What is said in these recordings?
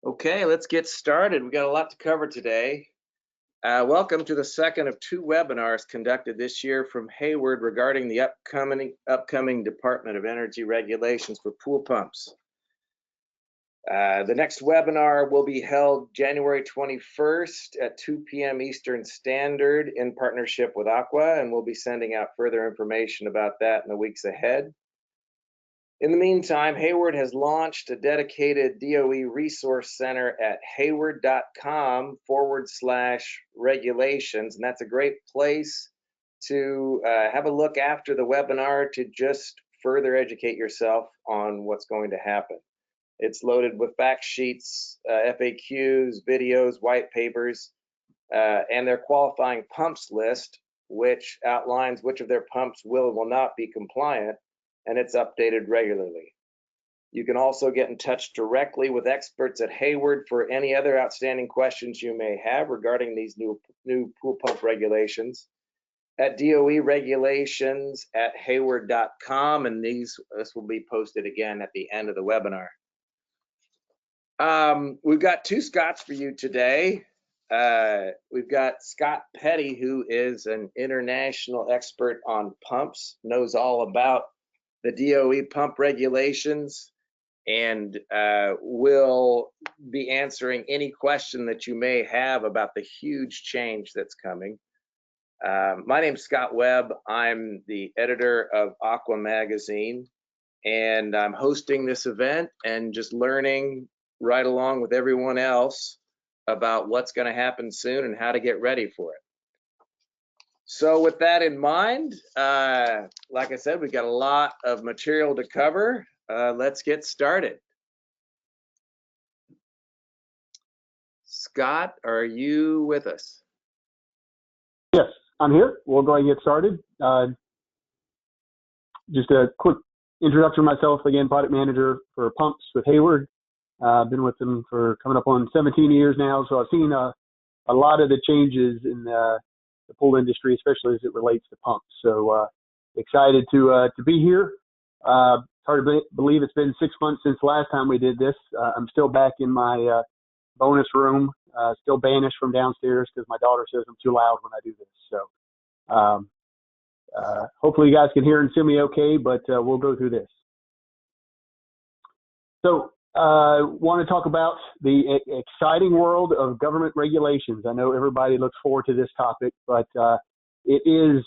Okay, let's get started. We got a lot to cover today. Welcome to the second of two webinars conducted this year from Hayward regarding the upcoming Department of Energy regulations for pool pumps. The next webinar will be held January 21st at 2 p.m. Eastern Standard in partnership with Aqua, and we'll be sending out further information about that in the weeks ahead. In the meantime, Hayward has launched a dedicated DOE resource center at hayward.com/regulations, and that's a great place to have a look after the webinar to just further educate yourself on what's going to happen. It's loaded with fact sheets, FAQs, videos, white papers, and their qualifying pumps list, which outlines which of their pumps will and will not be compliant, and it's updated regularly. You can also get in touch directly with experts at Hayward for any other outstanding questions you may have regarding these new pool pump regulations at DOE regulations at hayward.com, and this will be posted again at the end of the webinar. We've got two Scotts for you today. We've got Scott Petty, who is an international expert on pumps, knows all about the DOE pump regulations, and will be answering any question that you may have about the huge change that's coming. My name's Scott Webb. I'm the editor of Aqua Magazine, and I'm hosting this event and just learning right along with everyone else about what's going to happen soon and how to get ready for it. So with that in mind, like I said, we've got a lot of material to cover. Let's get started. Scott, are you with us? Yes, I'm here. We'll go ahead and get started. Just a quick introduction of myself. Again, product manager for pumps with Hayward. I've been with them for coming up on 17 years now, so I've seen a lot of the changes in the pool industry, especially as it relates to pumps. So excited to be here. Hard to believe it's been 6 months since the last time we did this. I'm still back in my bonus room, still banished from downstairs because my daughter says I'm too loud when I do this. So hopefully you guys can hear and see me okay, but we'll go through this. So want to talk about the exciting world of government regulations. I know everybody looks forward to this topic, but it is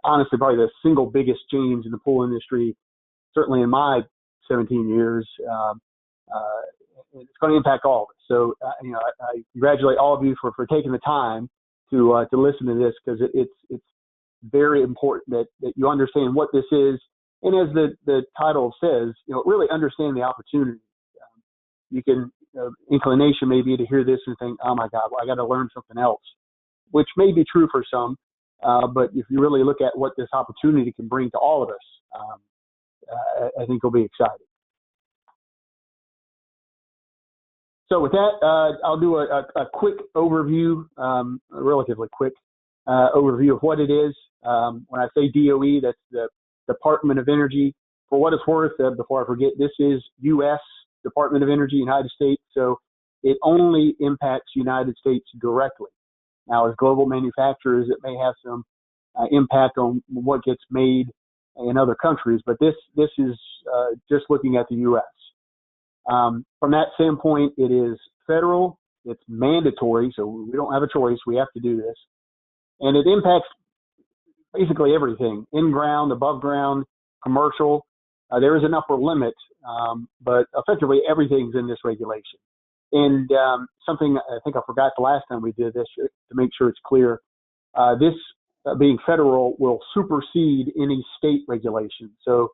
honestly probably the single biggest change in the pool industry, certainly in my 17 years. It's going to impact all of us. So, I congratulate all of you for taking the time to listen to this, because it's very important that you understand what this is. And as the title says, really understand the opportunity. You can, inclination maybe to hear this and think, oh my God, well, I got to learn something else, which may be true for some. But if you really look at what this opportunity can bring to all of us, I think you'll be excited. So with that, I'll do a quick overview, a relatively quick overview of what it is. When I say DOE, that's the Department of Energy. For what it's worth, before I forget, this is U.S. Department of Energy, United States. So it only impacts United States directly. Now, as global manufacturers, it may have some impact on what gets made in other countries, but this is just looking at the U.S. From that standpoint, it is federal, it's mandatory, so we don't have a choice, we have to do this. And it impacts basically everything, in-ground, above ground, commercial. There is an upper limit, but effectively everything's in this regulation. And something I think I forgot the last time we did this, to make sure it's clear, this being federal will supersede any state regulation. So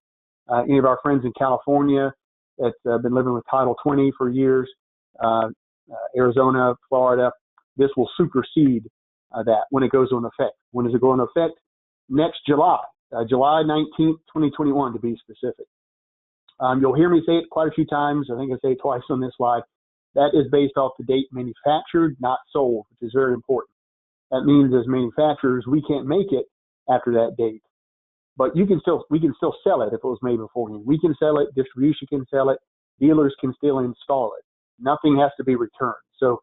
any of our friends in California that's been living with Title 20 for years, Arizona, Florida, this will supersede that when it goes into effect. When does it go into effect? Next July, July 19th, 2021 to be specific. You'll hear me say it quite a few times. I think I say it twice on this slide. That is based off the date manufactured, not sold, which is very important. That means as manufacturers, we can't make it after that date. But we can still sell it if it was made beforehand. We can sell it, distribution can sell it, dealers can still install it. Nothing has to be returned. So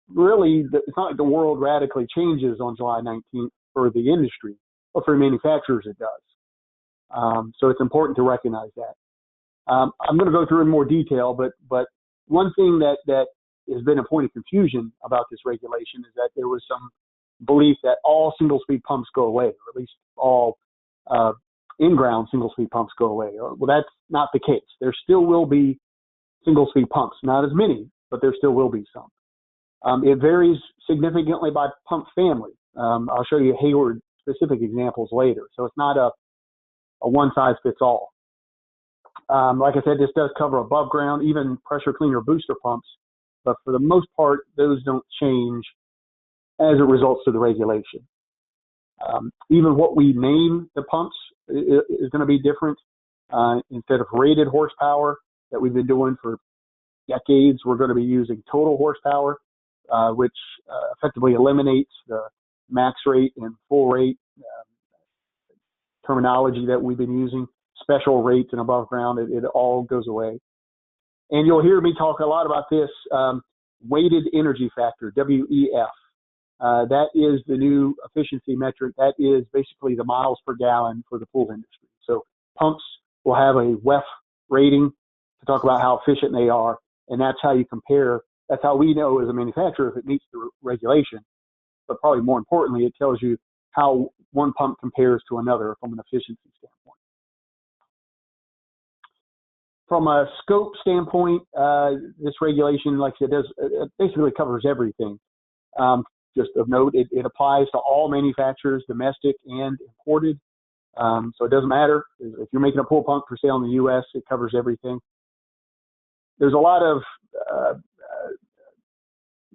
really, it's not like the world radically changes on July 19th for the industry, but for manufacturers it does. So it's important to recognize that. I'm going to go through in more detail, but one thing that has been a point of confusion about this regulation is that there was some belief that all single-speed pumps go away, or at least all in-ground single-speed pumps go away. Well, that's not the case. There still will be single-speed pumps, not as many, but there still will be some. It varies significantly by pump family. I'll show you Hayward specific examples later. So it's not a one-size-fits-all. Like I said, this does cover above ground, even pressure cleaner booster pumps, but for the most part, those don't change as it results to the regulation. Even what we name the pumps is going to be different. Instead of rated horsepower that we've been doing for decades, we're going to be using total horsepower, which effectively eliminates the max rate and full rate terminology that we've been using. Special rates and above ground, it all goes away. And you'll hear me talk a lot about this weighted energy factor, WEF. That is the new efficiency metric. That is basically the miles per gallon for the pool industry. So pumps will have a WEF rating to talk about how efficient they are, and that's how you compare. That's how we know as a manufacturer if it meets the regulation. But probably more importantly, it tells you how one pump compares to another from an efficiency standpoint. From a scope standpoint, this regulation, like I said, it basically covers everything. Just of note, it applies to all manufacturers, domestic and imported. So it doesn't matter. If you're making a pool pump for sale in the U.S., it covers everything. There's a lot of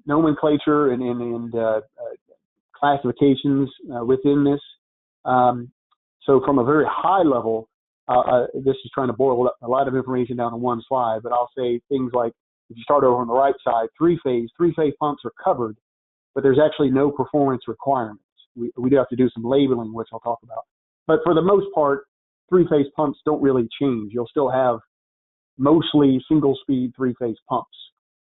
nomenclature and classifications within this. So from a very high level, this is trying to boil a lot of information down to one slide, but I'll say things like, if you start over on the right side, three-phase pumps are covered, but there's actually no performance requirements. We do have to do some labeling, which I'll talk about. But for the most part, three-phase pumps don't really change. You'll still have mostly single-speed three-phase pumps.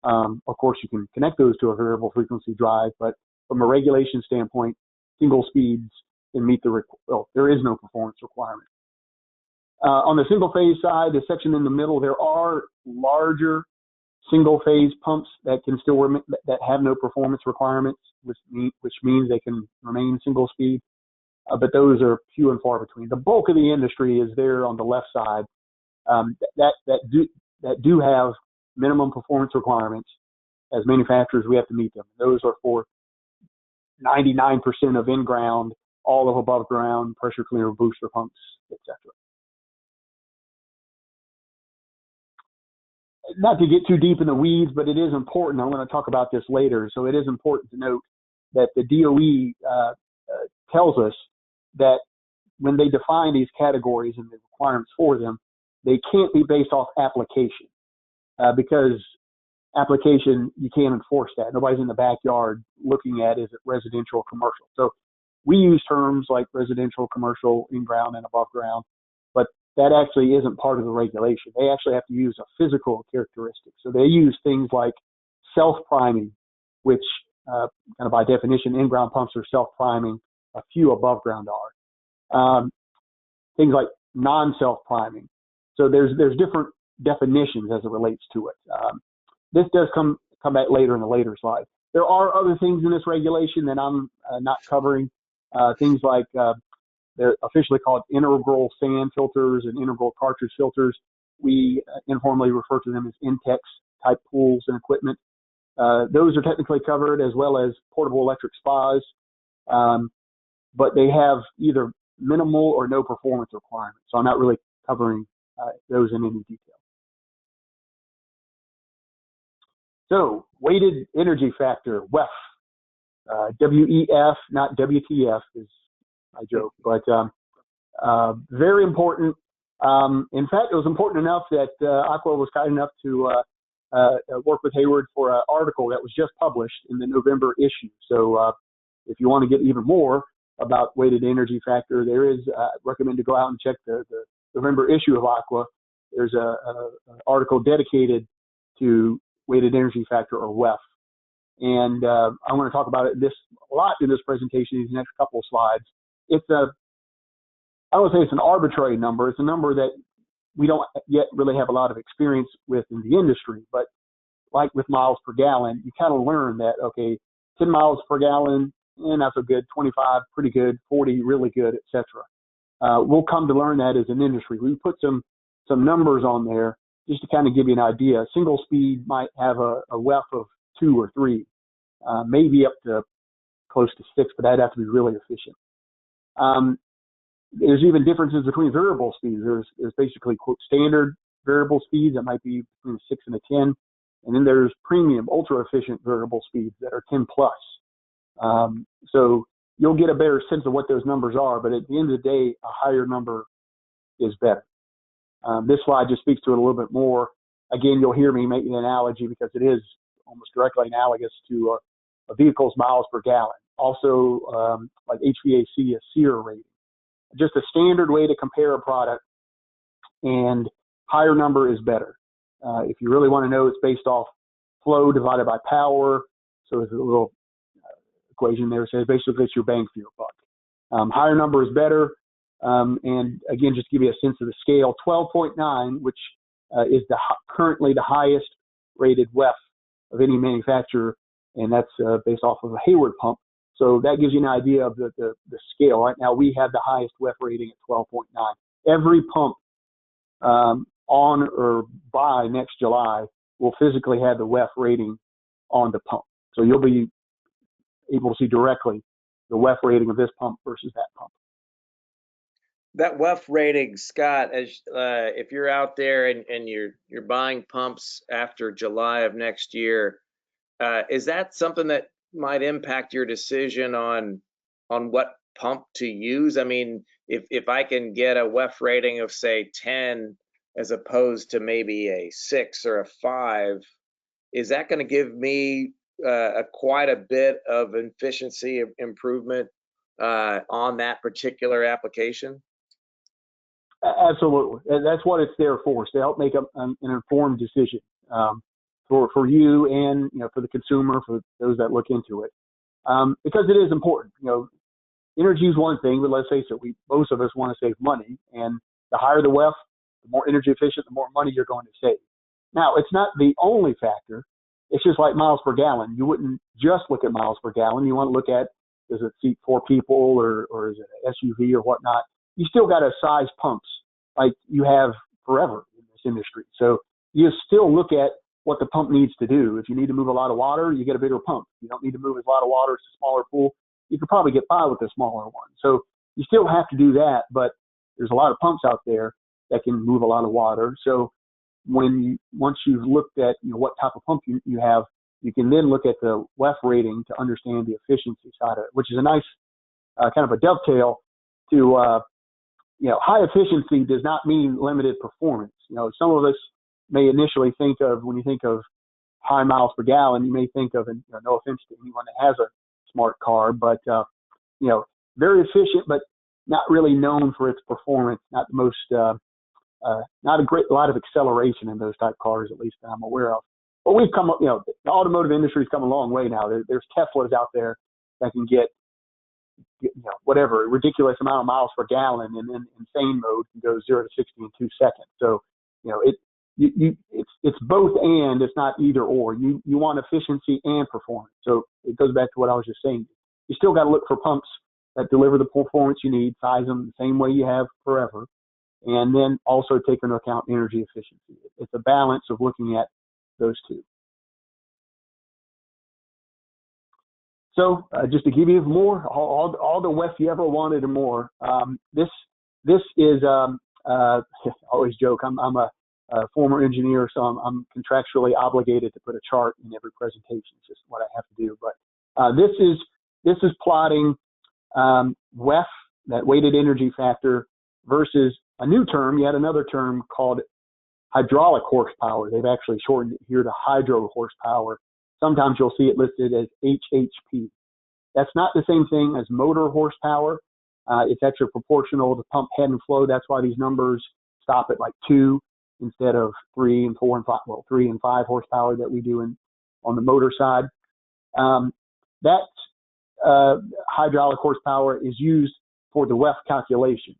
Of course, you can connect those to a variable frequency drive, but from a regulation standpoint, single speeds can meet there is no performance requirement. On the single-phase side, the section in the middle, there are larger single-phase pumps that can still that have no performance requirements, which means they can remain single-speed. But those are few and far between. The bulk of the industry is there on the left side that do have minimum performance requirements. As manufacturers, we have to meet them. Those are for 99% of in-ground, all of above ground, pressure cleaner booster pumps, etc. Not to get too deep in the weeds, but it is important. I'm going to talk about this later. So it is important to note that the DOE tells us that when they define these categories and the requirements for them, they can't be based off application because application, you can't enforce that. Nobody's in the backyard looking at, is it residential or commercial? So we use terms like residential, commercial, in-ground, and above ground, but that actually isn't part of the regulation. They actually have to use a physical characteristic. So they use things like self-priming, which kind of by definition, in-ground pumps are self-priming. A few above ground are. Things like non-self-priming. So there's different definitions as it relates to it. This does come back later in the later slide. There are other things in this regulation that I'm not covering. Things like they're officially called integral sand filters and integral cartridge filters. We informally refer to them as Intex type pools and equipment. Those are technically covered, as well as portable electric spas, but they have either minimal or no performance requirements. So I'm not really covering those in any detail. So weighted energy factor, WEF, WEF, not WTF is my joke, but very important. In fact, it was important enough that Aqua was kind enough to work with Hayward for an article that was just published in the November issue. So if you want to get even more about weighted energy factor, there is, recommend to go out and check the November issue of Aqua. There's an article dedicated to weighted energy factor, or WEF. And I'm going to talk about it a lot in this presentation, these next couple of slides. I would say it's an arbitrary number. It's a number that we don't yet really have a lot of experience with in the industry, but like with miles per gallon, you kind of learn that, okay, 10 miles per gallon, not so good, 25, pretty good, 40, really good, etc. We'll come to learn that as an industry. We put some numbers on there just to kind of give you an idea. Single speed might have a WEF of 2 or 3, maybe up to close to 6, but that'd have to be really efficient. There's even differences between variable speeds. There's basically, quote, standard variable speeds that might be between a 6 and a 10. And then there's premium, ultra efficient variable speeds that are 10 plus. So you'll get a better sense of what those numbers are, but at the end of the day, a higher number is better. This slide just speaks to it a little bit more. Again, you'll hear me make an analogy because it is almost directly analogous to a vehicle's miles per gallon. Also, like HVAC, a SEER rating. Just a standard way to compare a product, and higher number is better. If you really want to know, it's based off flow divided by power. So there's a little equation there. It says basically it's your bang for your buck. Higher number is better. And again, just to give you a sense of the scale, 12.9, which is currently the highest rated WEF of any manufacturer, and that's based off of a Hayward pump. So that gives you an idea of the scale. Right now, we have the highest WEF rating at 12.9. Every pump on or by next July will physically have the WEF rating on the pump. So you'll be able to see directly the WEF rating of this pump versus that pump. That WEF rating, Scott, as if you're out there and you're buying pumps after July of next year, is that something that might impact your decision on what pump to use? I mean, if I can get a WEF rating of say 10 as opposed to maybe a 6 or a 5, is that going to give me quite a bit of efficiency improvement on that particular application? Absolutely. That's what it's there for, to help make an informed decision for you and for the consumer, for those that look into it, because it is important. Energy is one thing, but let's face it, most of us want to save money, and the higher the WEF, the more energy efficient, the more money you're going to save. Now, it's not the only factor. It's just like miles per gallon. You wouldn't just look at miles per gallon. You want to look at, does it seat 4 people or is it an SUV or whatnot? You still got to size pumps like you have forever in this industry. So you still look at what the pump needs to do. If you need to move a lot of water, you get a bigger pump. If you don't need to move a lot of water, it's a smaller pool. You could probably get by with a smaller one. So you still have to do that, but there's a lot of pumps out there that can move a lot of water. So once you've looked at what type of pump you have, you can then look at the WEF rating to understand the efficiency side of it, which is a nice kind of a dovetail to high efficiency does not mean limited performance. Some of us may initially think of, when you think of high miles per gallon, you may think of, and no offense to anyone that has a smart car, but very efficient, but not really known for its performance. Not the most, not a lot of acceleration in those type cars, at least that I'm aware of. But we've come up, the automotive industry's come a long way now. There's Teslas out there that can get whatever ridiculous amount of miles per gallon, and then insane mode can go 0 to 60 in 2 seconds. So it's both, and it's not either or. You want efficiency and performance. So it goes back to what I was just saying. You still got to look for pumps that deliver the performance you need, size them the same way you have forever, and then also take into account energy efficiency. It's a balance of looking at those two. So just to give you more, all the WEF you ever wanted and more. This is I always joke. I'm a former engineer, so I'm contractually obligated to put a chart in every presentation. It's just what I have to do. But this is plotting WEF, that weighted energy factor, versus a new term, yet another term called hydraulic horsepower. They've actually shortened it here to hydro horsepower. Sometimes you'll see it listed as HHP. That's not the same thing as motor horsepower. It's actually proportional to pump head and flow. That's why these numbers stop at like 2. instead of 3 and 4 and 5, well, 3 and 5 horsepower that we do on the motor side. That hydraulic horsepower is used for the WEF calculation,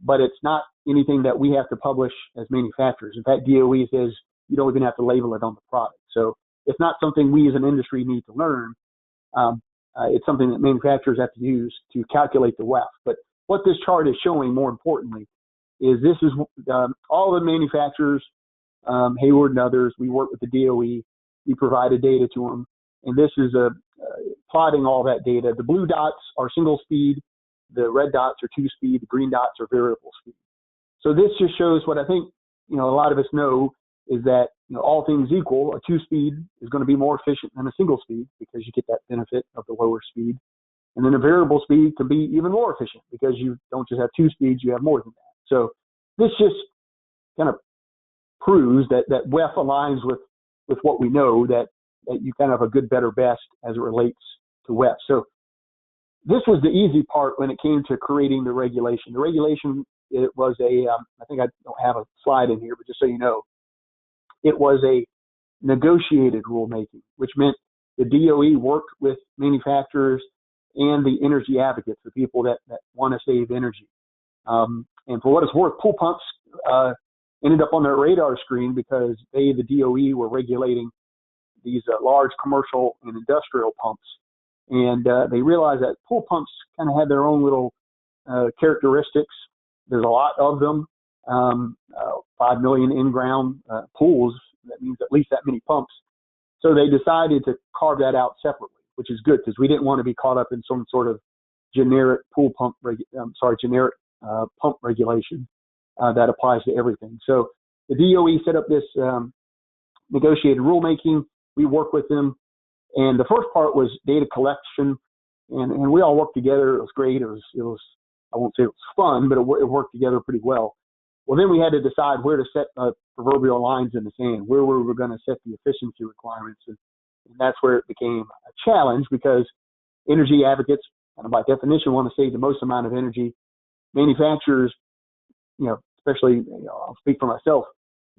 but it's not anything that we have to publish as manufacturers. In fact, DOE says you don't even have to label it on the product. So it's not something we as an industry need to learn. It's something that manufacturers have to use to calculate the WEF. But what this chart is showing, more importantly, is this is all the manufacturers, Hayward and others. We work with the DOE. We provided data to them, and this is plotting all that data. The blue dots are single speed, the red dots are 2-speed, the green dots are variable speed. So this just shows what I think a lot of us know is that all things equal, a 2-speed is going to be more efficient than a single speed because you get that benefit of the lower speed. And then a variable speed can be even more efficient because you don't just have 2 speeds, you have more than that. So this just kind of proves that WEF aligns with what we know, that you kind of have a good, better, best as it relates to WEF. So this was the easy part when it came to creating the regulation. The regulation, it was I think I don't have a slide in here, but just so you know, it was a negotiated rulemaking, which meant the DOE worked with manufacturers and the energy advocates, the people that want to save energy. And for what it's worth, pool pumps ended up on their radar screen because the DOE, were regulating these large commercial and industrial pumps. And they realized that pool pumps kind of had their own little characteristics. There's a lot of them, 5 million in-ground pools. That means at least that many pumps. So they decided to carve that out separately, which is good because we didn't want to be caught up in some sort of generic pump regulation that applies to everything. So the DOE set up this negotiated rulemaking. We worked with them. And the first part was data collection, and we all worked together. It was great. It was I won't say it was fun, but it worked together pretty well. Well, then we had to decide where to set proverbial lines in the sand, where we were going to set the efficiency requirements, and that's where it became a challenge because energy advocates, and by definition, want to save the most amount of energy. Manufacturers, especially, I'll speak for myself,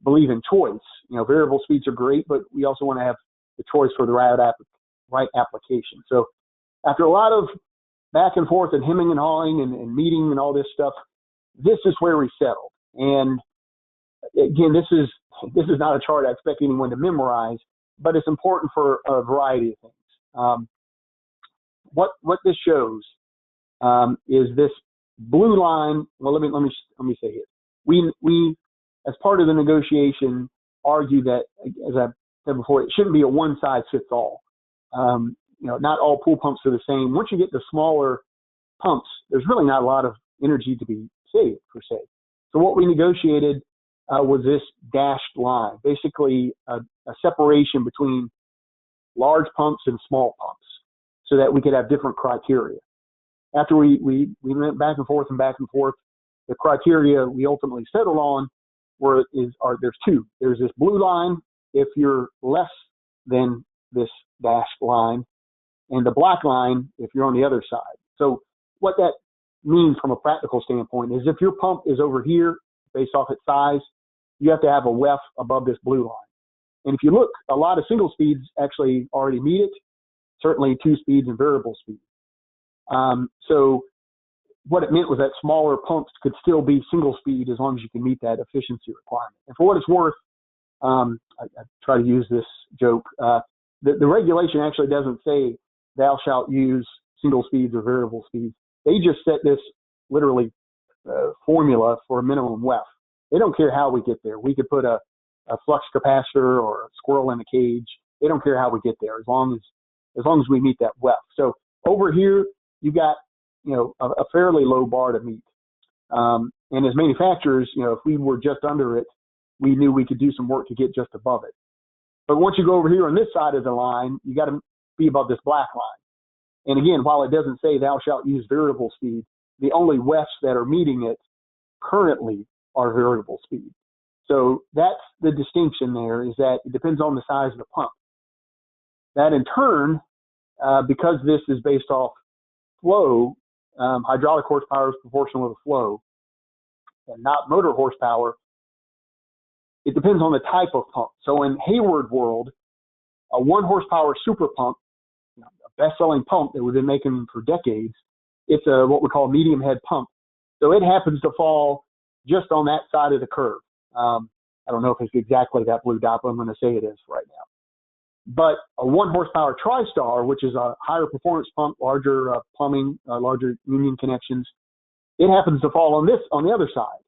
believe in choice. Variable speeds are great, but we also want to have the choice for the right application. So after a lot of back and forth and hemming and hawing and meeting and all this stuff, this is where we settled. And again, this is not a chart I expect anyone to memorize, but it's important for a variety of things. What this shows is this blue line. Well, let me say it. We as part of the negotiation argue that, as I said before, it shouldn't be a one size fits all. Not all pool pumps are the same. Once you get to smaller pumps, there's really not a lot of energy to be saved per se. So what we negotiated was this dashed line, basically a separation between large pumps and small pumps, so that we could have different criteria. After we went back and forth, the criteria we ultimately settled on there's two. There's this blue line if you're less than this dashed line, and the black line if you're on the other side. So what that means from a practical standpoint is if your pump is over here based off its size, you have to have a WEF above this blue line. And if you look, a lot of single speeds actually already meet it, certainly 2 speeds and variable speed. So what it meant was that smaller pumps could still be single speed as long as you can meet that efficiency requirement. And for what it's worth, I try to use this joke. The regulation actually doesn't say thou shalt use single speeds or variable speeds. They just set this literally formula for a minimum WEF. They don't care how we get there. We could put a flux capacitor or a squirrel in a cage. They don't care how we get there as long as we meet that WEF. So over here, you got a fairly low bar to meet. And as manufacturers, if we were just under it, we knew we could do some work to get just above it. But once you go over here on this side of the line, you got to be above this black line. And again, while it doesn't say thou shalt use variable speed, the only WEFs that are meeting it currently are variable speed. So that's the distinction there, is that it depends on the size of the pump. That in turn, because this is based off flow, hydraulic horsepower is proportional to flow and not motor horsepower, it depends on the type of pump. So in Hayward world, a 1 horsepower super pump, a best-selling pump that we've been making for decades, it's a what we call a medium head pump. So it happens to fall just on that side of the curve. I don't know if it's exactly that blue dot, but I'm going to say it is right now. But a 1 horsepower TriStar, which is a higher performance pump, larger plumbing, larger union connections, it happens to fall on the other side.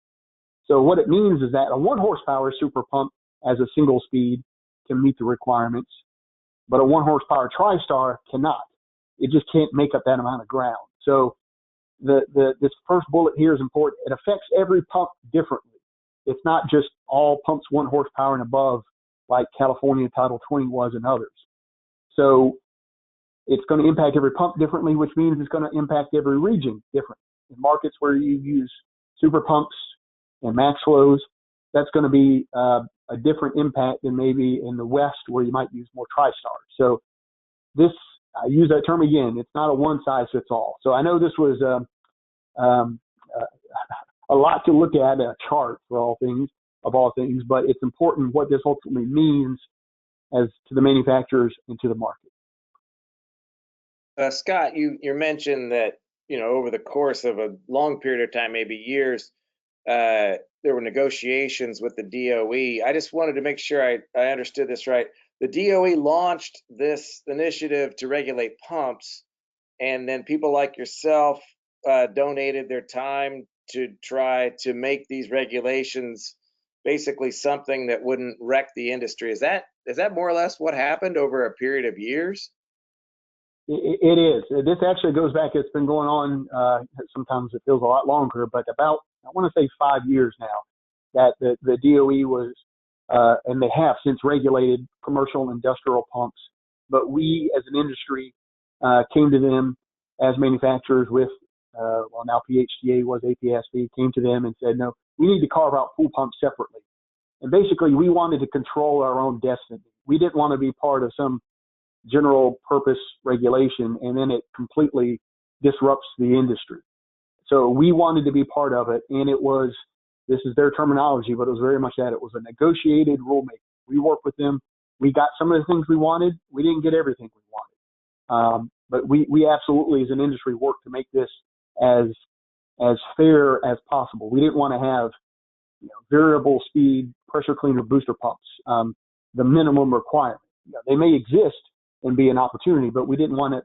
So what it means is that a 1 horsepower super pump as a single speed can meet the requirements, but a 1 horsepower TriStar cannot. It just can't make up that amount of ground. So this first bullet here is important. It affects every pump differently. It's not just all pumps 1 horsepower and above, like California Title 20 was and others. So it's going to impact every pump differently, which means it's going to impact every region differently. In markets where you use super pumps and max flows, that's going to be a different impact than maybe in the West where you might use more TriStars. So this, I use that term again, it's not a one size fits all. So I know this was a lot to look at, a chart of all things, but it's important what this ultimately means as to the manufacturers and to the market. Scott, you mentioned that, over the course of a long period of time, maybe years, there were negotiations with the DOE. I just wanted to make sure I understood this right. The DOE launched this initiative to regulate pumps, and then people like yourself donated their time to try to make these regulations basically something that wouldn't wreck the industry. Is that more or less what happened over a period of years? It is. This actually goes back, it's been going on, sometimes it feels a lot longer, but about, I want to say 5 years now, that the DOE was, and they have since regulated commercial and industrial pumps. But we as an industry came to them as manufacturers with, well, now PHTA was APSB, came to them and said, no, we need to carve out pool pumps separately. And basically, we wanted to control our own destiny. We didn't want to be part of some general purpose regulation, and then it completely disrupts the industry. So we wanted to be part of it, and it was, this is their terminology, but it was very much that. It was a negotiated rulemaking. We worked with them. We got some of the things we wanted. We didn't get everything we wanted. But we absolutely, as an industry, worked to make this as fair as possible. We didn't want to have variable speed pressure cleaner booster pumps, the minimum requirement. They may exist and be an opportunity, but we didn't want it,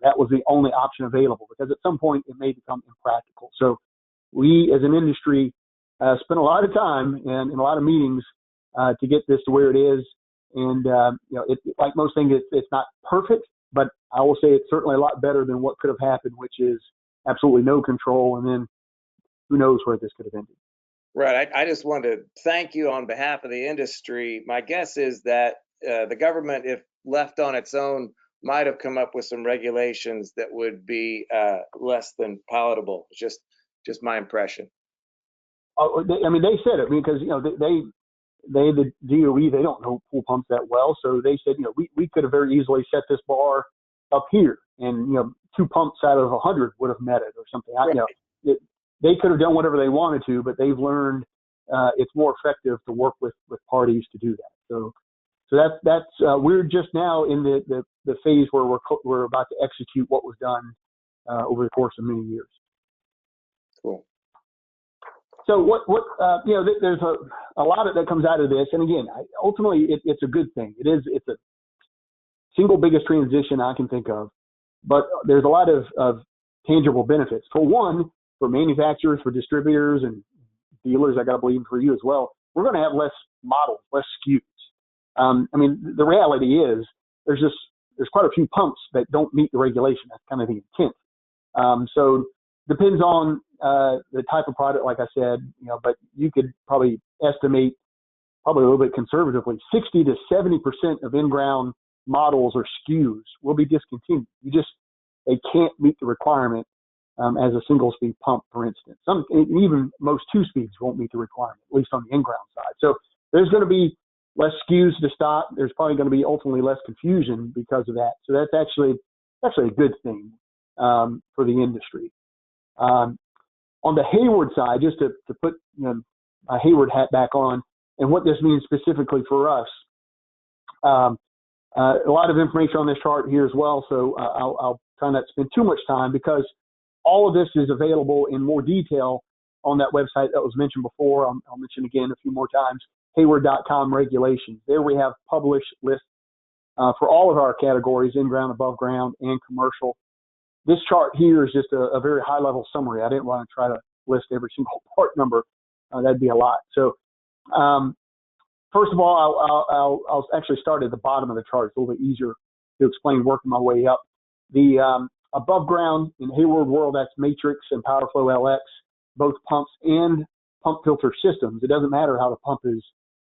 that was the only option available, because at some point it may become impractical. So we as an industry spent a lot of time and a lot of meetings to get this to where it is. And, like most things, it's not perfect, but I will say it's certainly a lot better than what could have happened, which is absolutely no control. And then who knows where this could have ended. Right. I just wanted to thank you on behalf of the industry. My guess is that the government, if left on its own, might have come up with some regulations that would be less than palatable. Just my impression. Oh, they said it because the DOE, they don't know pool pumps that well, so they said we could have very easily set this bar up here, and 2 pumps out of 100 would have met it or something. Right. They could have done whatever they wanted to, but they've learned it's more effective to work with parties to do that. So that's we're just now in the phase where we're about to execute what was done over the course of many years. Cool. So there's a lot that comes out of this, and again, ultimately it's a good thing. It's a single biggest transition I can think of, but there's a lot of tangible benefits. For one, for manufacturers, for distributors and dealers, I got to believe for you as well, we're going to have less models, less SKUs. The reality is there's quite a few pumps that don't meet the regulation. That's kind of the intent. So depends on the type of product, like I said, but you could probably estimate, probably a little bit conservatively, 60 to 70% of in-ground models or SKUs will be discontinued. They can't meet the requirement as a single speed pump, for instance. Even most 2 speeds won't meet the requirement, at least on the in-ground side. So there's going to be less SKUs to stock. There's probably going to be ultimately less confusion because of that. So that's actually a good thing for the industry. On the Hayward side, just to put my Hayward hat back on, and what this means specifically for us. A lot of information on this chart here as well, so I'll try not to spend too much time because all of this is available in more detail on that website that was mentioned before. I'll mention again a few more times, Hayward.com regulations. There we have published lists for all of our categories, in-ground, above ground, and commercial. This chart here is just a very high-level summary. I didn't want to try to list every single part number. That'd be a lot. So first of all, I'll actually start at the bottom of the chart. It's a little bit easier to explain working my way up. The above ground in Hayward world, that's Matrix and PowerFlow LX, both pumps and pump filter systems. It doesn't matter how the pump is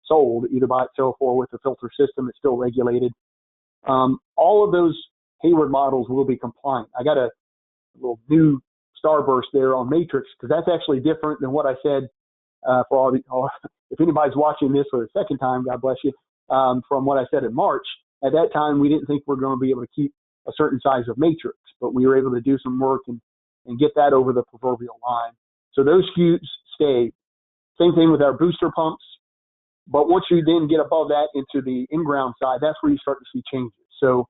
sold, either by itself or with a filter system, it's still regulated. All of those Hayward models will be compliant. I got a little new starburst there on Matrix because that's actually different than what I said for if anybody's watching this for the second time, God bless you, from what I said in March. At that time, we didn't think we were going to be able to keep a certain size of Matrix, but we were able to do some work and get that over the proverbial line. So those SKUs stay. Same thing with our booster pumps. But once you then get above that into the in-ground side, that's where you start to see changes. So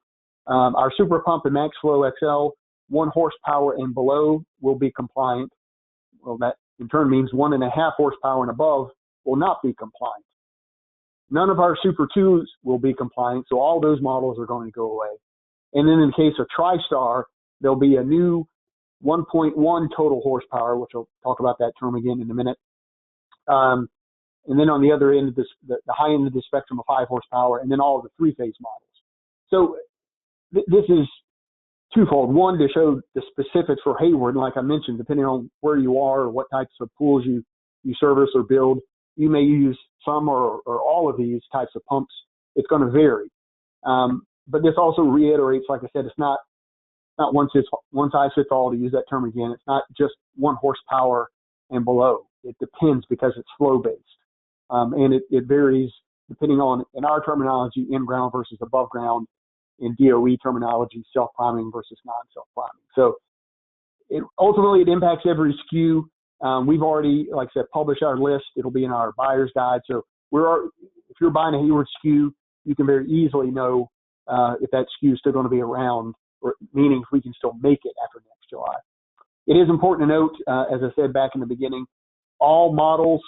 our Super Pump and MaxFlow XL, 1 horsepower and below will be compliant. Well, that in turn means 1.5 horsepower and above will not be compliant. None of our Super 2s will be compliant, so all those models are going to go away. And then in the case of TriStar, there'll be a new 1.1 total horsepower, which I'll talk about that term again in a minute. And then on the other end of this, the high end of the spectrum of 5 horsepower, and then all of the 3-phase models. So this is twofold. One, to show the specifics for Hayward, and like I mentioned, depending on where you are or what types of pools you service or build, you may use some or all of these types of pumps. It's going to vary. But this also reiterates, like I said, it's not one size fits all, to use that term again. It's not just 1 horsepower and below. It depends because it's flow-based. And it varies depending on, in our terminology, in-ground versus above ground, in DOE terminology, self-priming versus non-self-priming. So ultimately, it impacts every SKU. We've already, like I said, published our list. It'll be in our buyer's guide. So if you're buying a Hayward SKU, you can very easily know if that SKU is still going to be around, or meaning if we can still make it after next July. It is important to note, as I said back in the beginning, all models,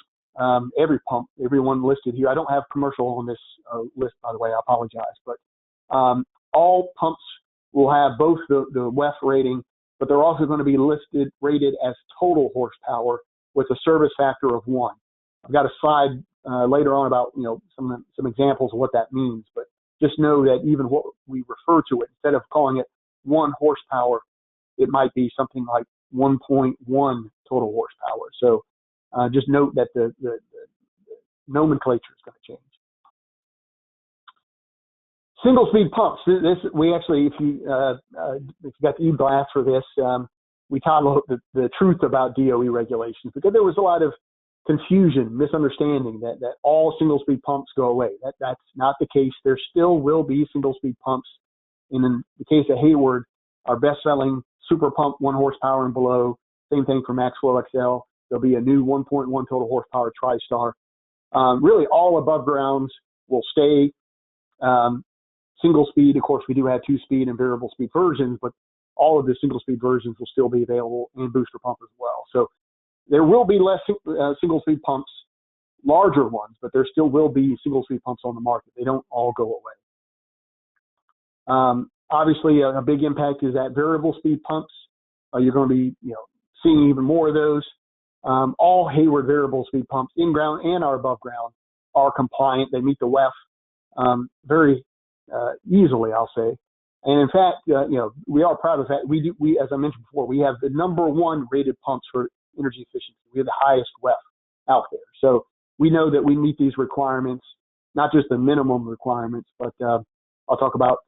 every pump, everyone listed here. I don't have commercial on this list, by the way. I apologize. But all pumps will have both the WEF rating, but they're also going to be rated as total horsepower with a service factor of 1. I've got a slide later on about some examples of what that means, but just know that even what we refer to it, instead of calling it 1 horsepower, it might be something like 1.1 total horsepower. So just note that the nomenclature is going to change. Single speed pumps. This we actually, if you got the e-blast for this, we titled the truth about DOE regulations, because there was a lot of confusion, misunderstanding that all single speed pumps go away. That's not the case. There still will be single speed pumps. And in the case of Hayward, our best selling Super Pump 1 horsepower and below. Same thing for MaxFlow XL. There'll be a new 1.1 total horsepower TriStar. Really, all above grounds will stay. Single speed, of course, we do have 2-speed and variable speed versions, but all of the single speed versions will still be available, and booster pump as well. So there will be less single speed pumps, larger ones, but there still will be single speed pumps on the market. They don't all go away. Obviously, a big impact is that variable speed pumps. You're going to be seeing even more of those. All Hayward variable speed pumps, in ground and our above ground, are compliant. They meet the WEF very easily, I'll say. And in fact, we are proud of that. We, as I mentioned before, we have the #1 rated pumps for energy efficiency. We have the highest WEF out there. So we know that we meet these requirements, not just the minimum requirements, but I'll talk about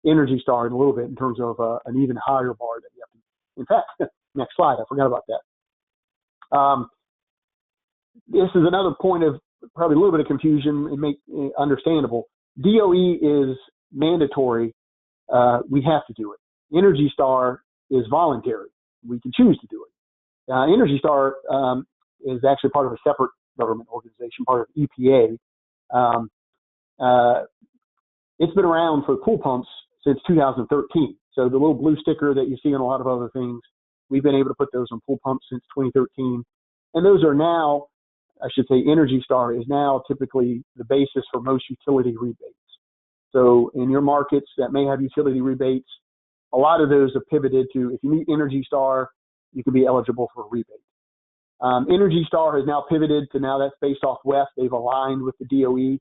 Energy Star in a little bit in terms of an even higher bar that you have to. In fact, next slide, I forgot about that. This is another point of probably a little bit of confusion and make understandable. DOE is mandatory. We have to do it. Energy Star is voluntary. We can choose to do it. Energy Star is actually part of a separate government organization, part of EPA. It's been around for pool pumps since 2013. So the little blue sticker that you see on a lot of other things, we've been able to put those on pool pumps since 2013. And those are now, I should say, Energy Star is now typically the basis for most utility rebates. So in your markets that may have utility rebates, a lot of those have pivoted to, if you meet Energy Star, you can be eligible for a rebate. Energy Star has now pivoted to, now that's based off WEF. They've aligned with the DOE.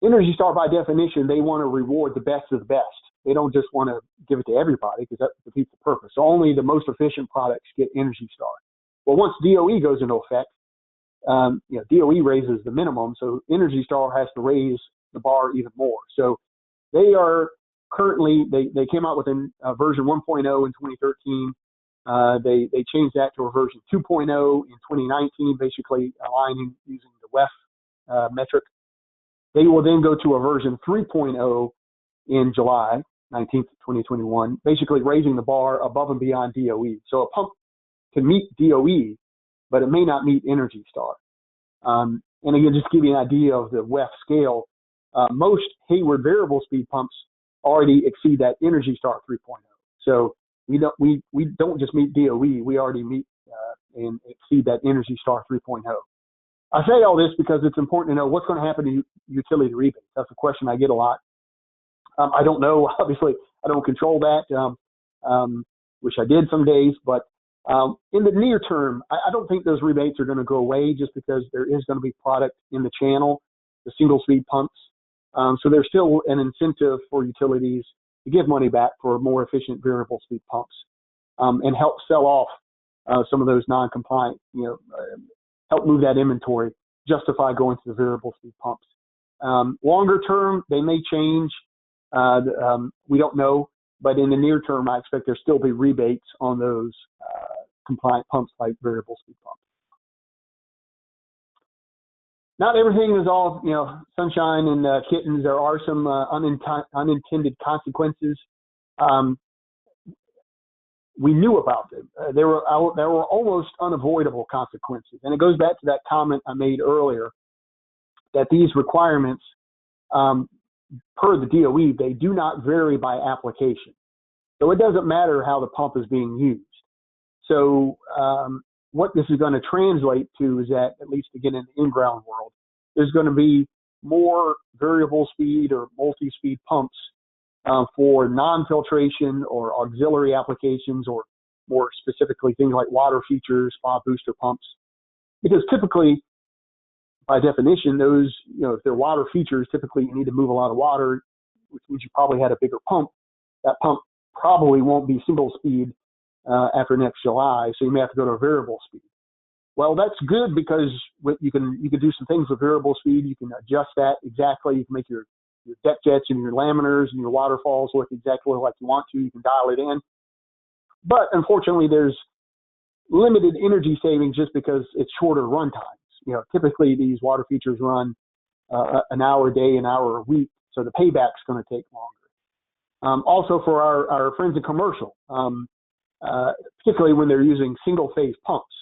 Energy Star, by definition, they want to reward the best of the best. They don't just want to give it to everybody, because that defeats the purpose. So only the most efficient products get Energy Star. Well, once DOE goes into effect, DOE raises the minimum, so Energy Star has to raise the bar even more. So they are currently, they came out with a version 1.0 in 2013. They changed that to a version 2.0 in 2019, basically aligning using the WEF metric. They will then go to a version 3.0 in July 19th, 2021, basically raising the bar above and beyond DOE. So a pump can meet DOE, but it may not meet Energy Star. And again, just to give you an idea of the WEF scale, most Hayward variable speed pumps already exceed that Energy Star 3.0. So we don't just meet DOE, we already meet and exceed that Energy Star 3.0. I say all this because it's important to know what's going to happen to utility rebates. That's a question I get a lot. I don't know, obviously, I don't control that, which I did some days, but in the near term, I don't think those rebates are going to go away, just because there is going to be product in the channel, the single speed pumps. So there's still an incentive for utilities to give money back for more efficient variable speed pumps, and help sell off some of those non-compliant, help move that inventory, justify going to the variable speed pumps. Longer term, they may change. We don't know, but in the near term, I expect there still be rebates on those compliant pumps like variable speed pumps. Not everything is all, sunshine and kittens. There are some unintended consequences. We knew about them. There were almost unavoidable consequences. And it goes back to that comment I made earlier, that these requirements, per the DOE, they do not vary by application. So it doesn't matter how the pump is being used. So what this is going to translate to is that, at least again in the in-ground world, there's going to be more variable speed or multi-speed pumps for non-filtration or auxiliary applications, or more specifically things like water features, spa booster pumps. Because typically, by definition, those, if they're water features, typically you need to move a lot of water, which means you probably had a bigger pump. That pump probably won't be single speed after next July, so you may have to go to a variable speed. Well, that's good, because you can do some things with variable speed. You can adjust that exactly. You can make your deck jets and your laminars and your waterfalls look exactly like you want to. You can dial it in. But unfortunately, there's limited energy savings just because it's shorter run times. Typically these water features run an hour a day, an hour a week, so the payback's going to take longer. Also for our friends in commercial, particularly when they're using single phase pumps,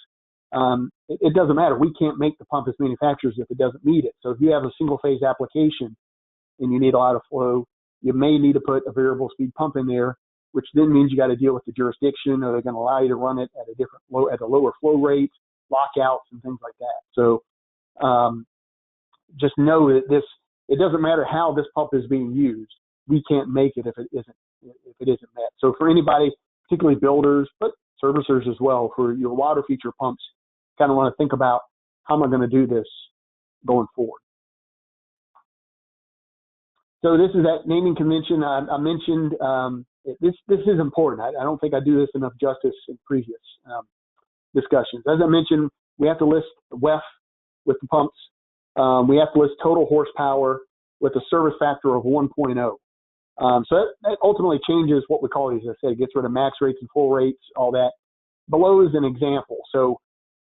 it doesn't matter. We can't make the pump as manufacturers if it doesn't meet it. So if you have a single phase application and you need a lot of flow, you may need to put a variable speed pump in there, which then means you got to deal with the jurisdiction. Are they going to allow you to run it at a lower flow rate, lockouts and things like that? So just know that it doesn't matter how this pump is being used. We can't make it if it isn't met. So for anybody, particularly builders, but servicers as well, for your water feature pumps, kind of want to think about, how am I going to do this going forward? So this is that naming convention I mentioned. This is important. I don't think I do this enough justice in previous discussions. As I mentioned, we have to list WEF with the pumps. We have to list total horsepower with a service factor of 1.0. So that ultimately changes what we call these. As I said, it gets rid of max rates and full rates, all that. Below is an example. So,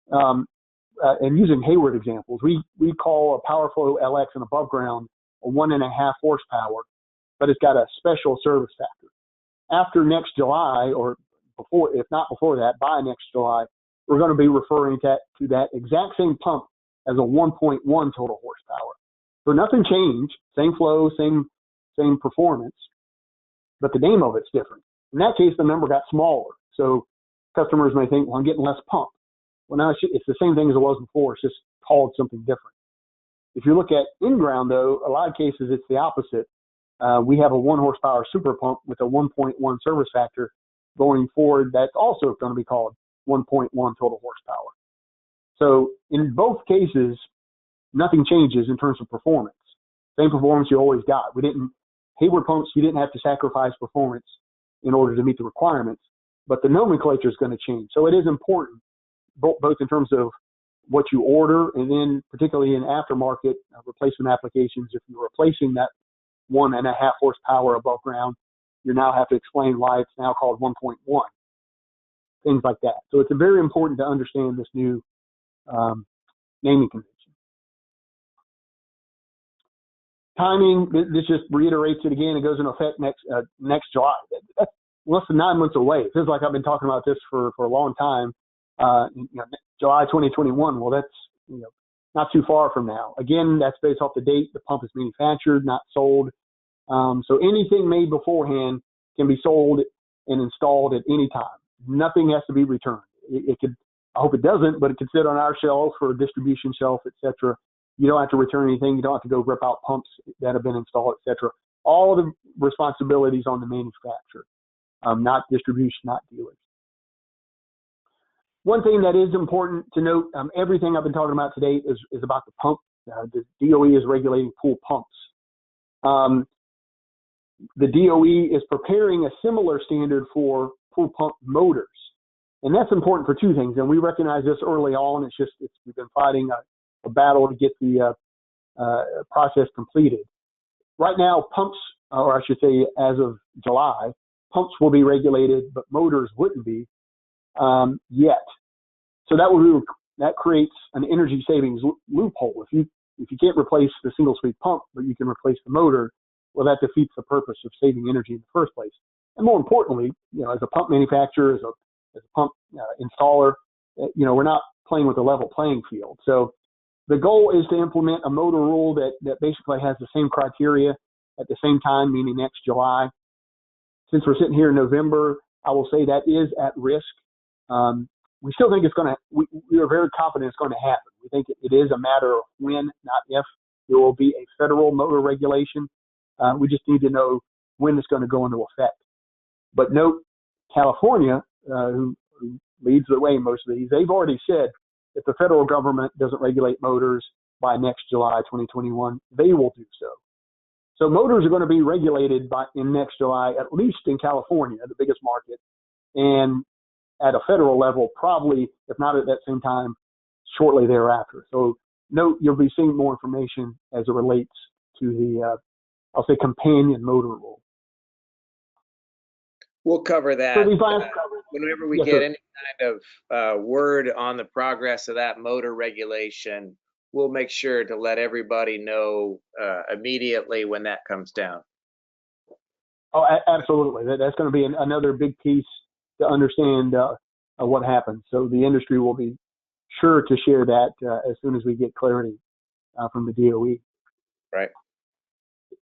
and using Hayward examples, we call a PowerFlow LX and above ground a 1.5 horsepower, but it's got a special service factor. After next July, or before, if not before that, by next July, we're going to be referring to that exact same pump as a 1.1 total horsepower. So nothing changed, same flow, same performance, but the name of it's different. In that case, the number got smaller. So customers may think, well, I'm getting less pump. Well, now it's the same thing as it was before. It's just called something different. If you look at in-ground, though, a lot of cases it's the opposite. We have a 1 horsepower super pump with a 1.1 service factor going forward. That's also going to be called 1.1 total horsepower. So in both cases, nothing changes in terms of performance. Same performance you always got. Hayward pumps, you didn't have to sacrifice performance in order to meet the requirements, but the nomenclature is going to change. So it is important, both in terms of what you order, and then particularly in aftermarket replacement applications, if you're replacing that 1.5 horsepower above ground, you now have to explain why it's now called 1.1, things like that. So it's very important to understand this new naming convention. Timing, this just reiterates it again. It goes into effect next July. That's less than 9 months away. It feels like I've been talking about this for a long time. July 2021. Well, that's not too far from now. Again, that's based off the date the pump is manufactured, not sold. So anything made beforehand can be sold and installed at any time. Nothing has to be returned. It could. I hope it doesn't, but it could sit on our shelf or a distribution shelf, etc. You don't have to return anything. You don't have to go rip out pumps that have been installed, etc. All the responsibilities on the manufacturer, not distribution, not dealers. One thing that is important to note, everything I've been talking about today is about the pump. The DOE is regulating pool pumps. The DOE is preparing a similar standard for pool pump motors. And that's important for two things. And we recognize this early on. We've been fighting a battle to get the process completed. Right now, pumps, or I should say as of July, pumps will be regulated, but motors wouldn't be yet. So that creates an energy savings loophole. If you can't replace the single speed pump, but you can replace the motor, well, that defeats the purpose of saving energy in the first place. And more importantly, as a pump manufacturer, as a pump installer, we're not playing with a level playing field. So the goal is to implement a motor rule that basically has the same criteria at the same time, meaning next July. Since we're sitting here in November, I will say that is at risk. We still think we are very confident it's going to happen. We think it is a matter of when, not if, there will be a federal motor regulation. We just need to know when it's going to go into effect. But note, California, who leads the way in most of these, they've already said if the federal government doesn't regulate motors by next July 2021, they will do so. So motors are going to be regulated in next July, at least in California, the biggest market, and at a federal level, probably, if not at that same time, shortly thereafter. So note, you'll be seeing more information as it relates to the, I'll say, companion motor rule. We'll cover that whenever we get any kind of word on the progress of that motor regulation. We'll make sure to let everybody know immediately when that comes down. Oh, absolutely. That's going to be another big piece to understand what happens. So the industry will be sure to share that as soon as we get clarity from the DOE. Right.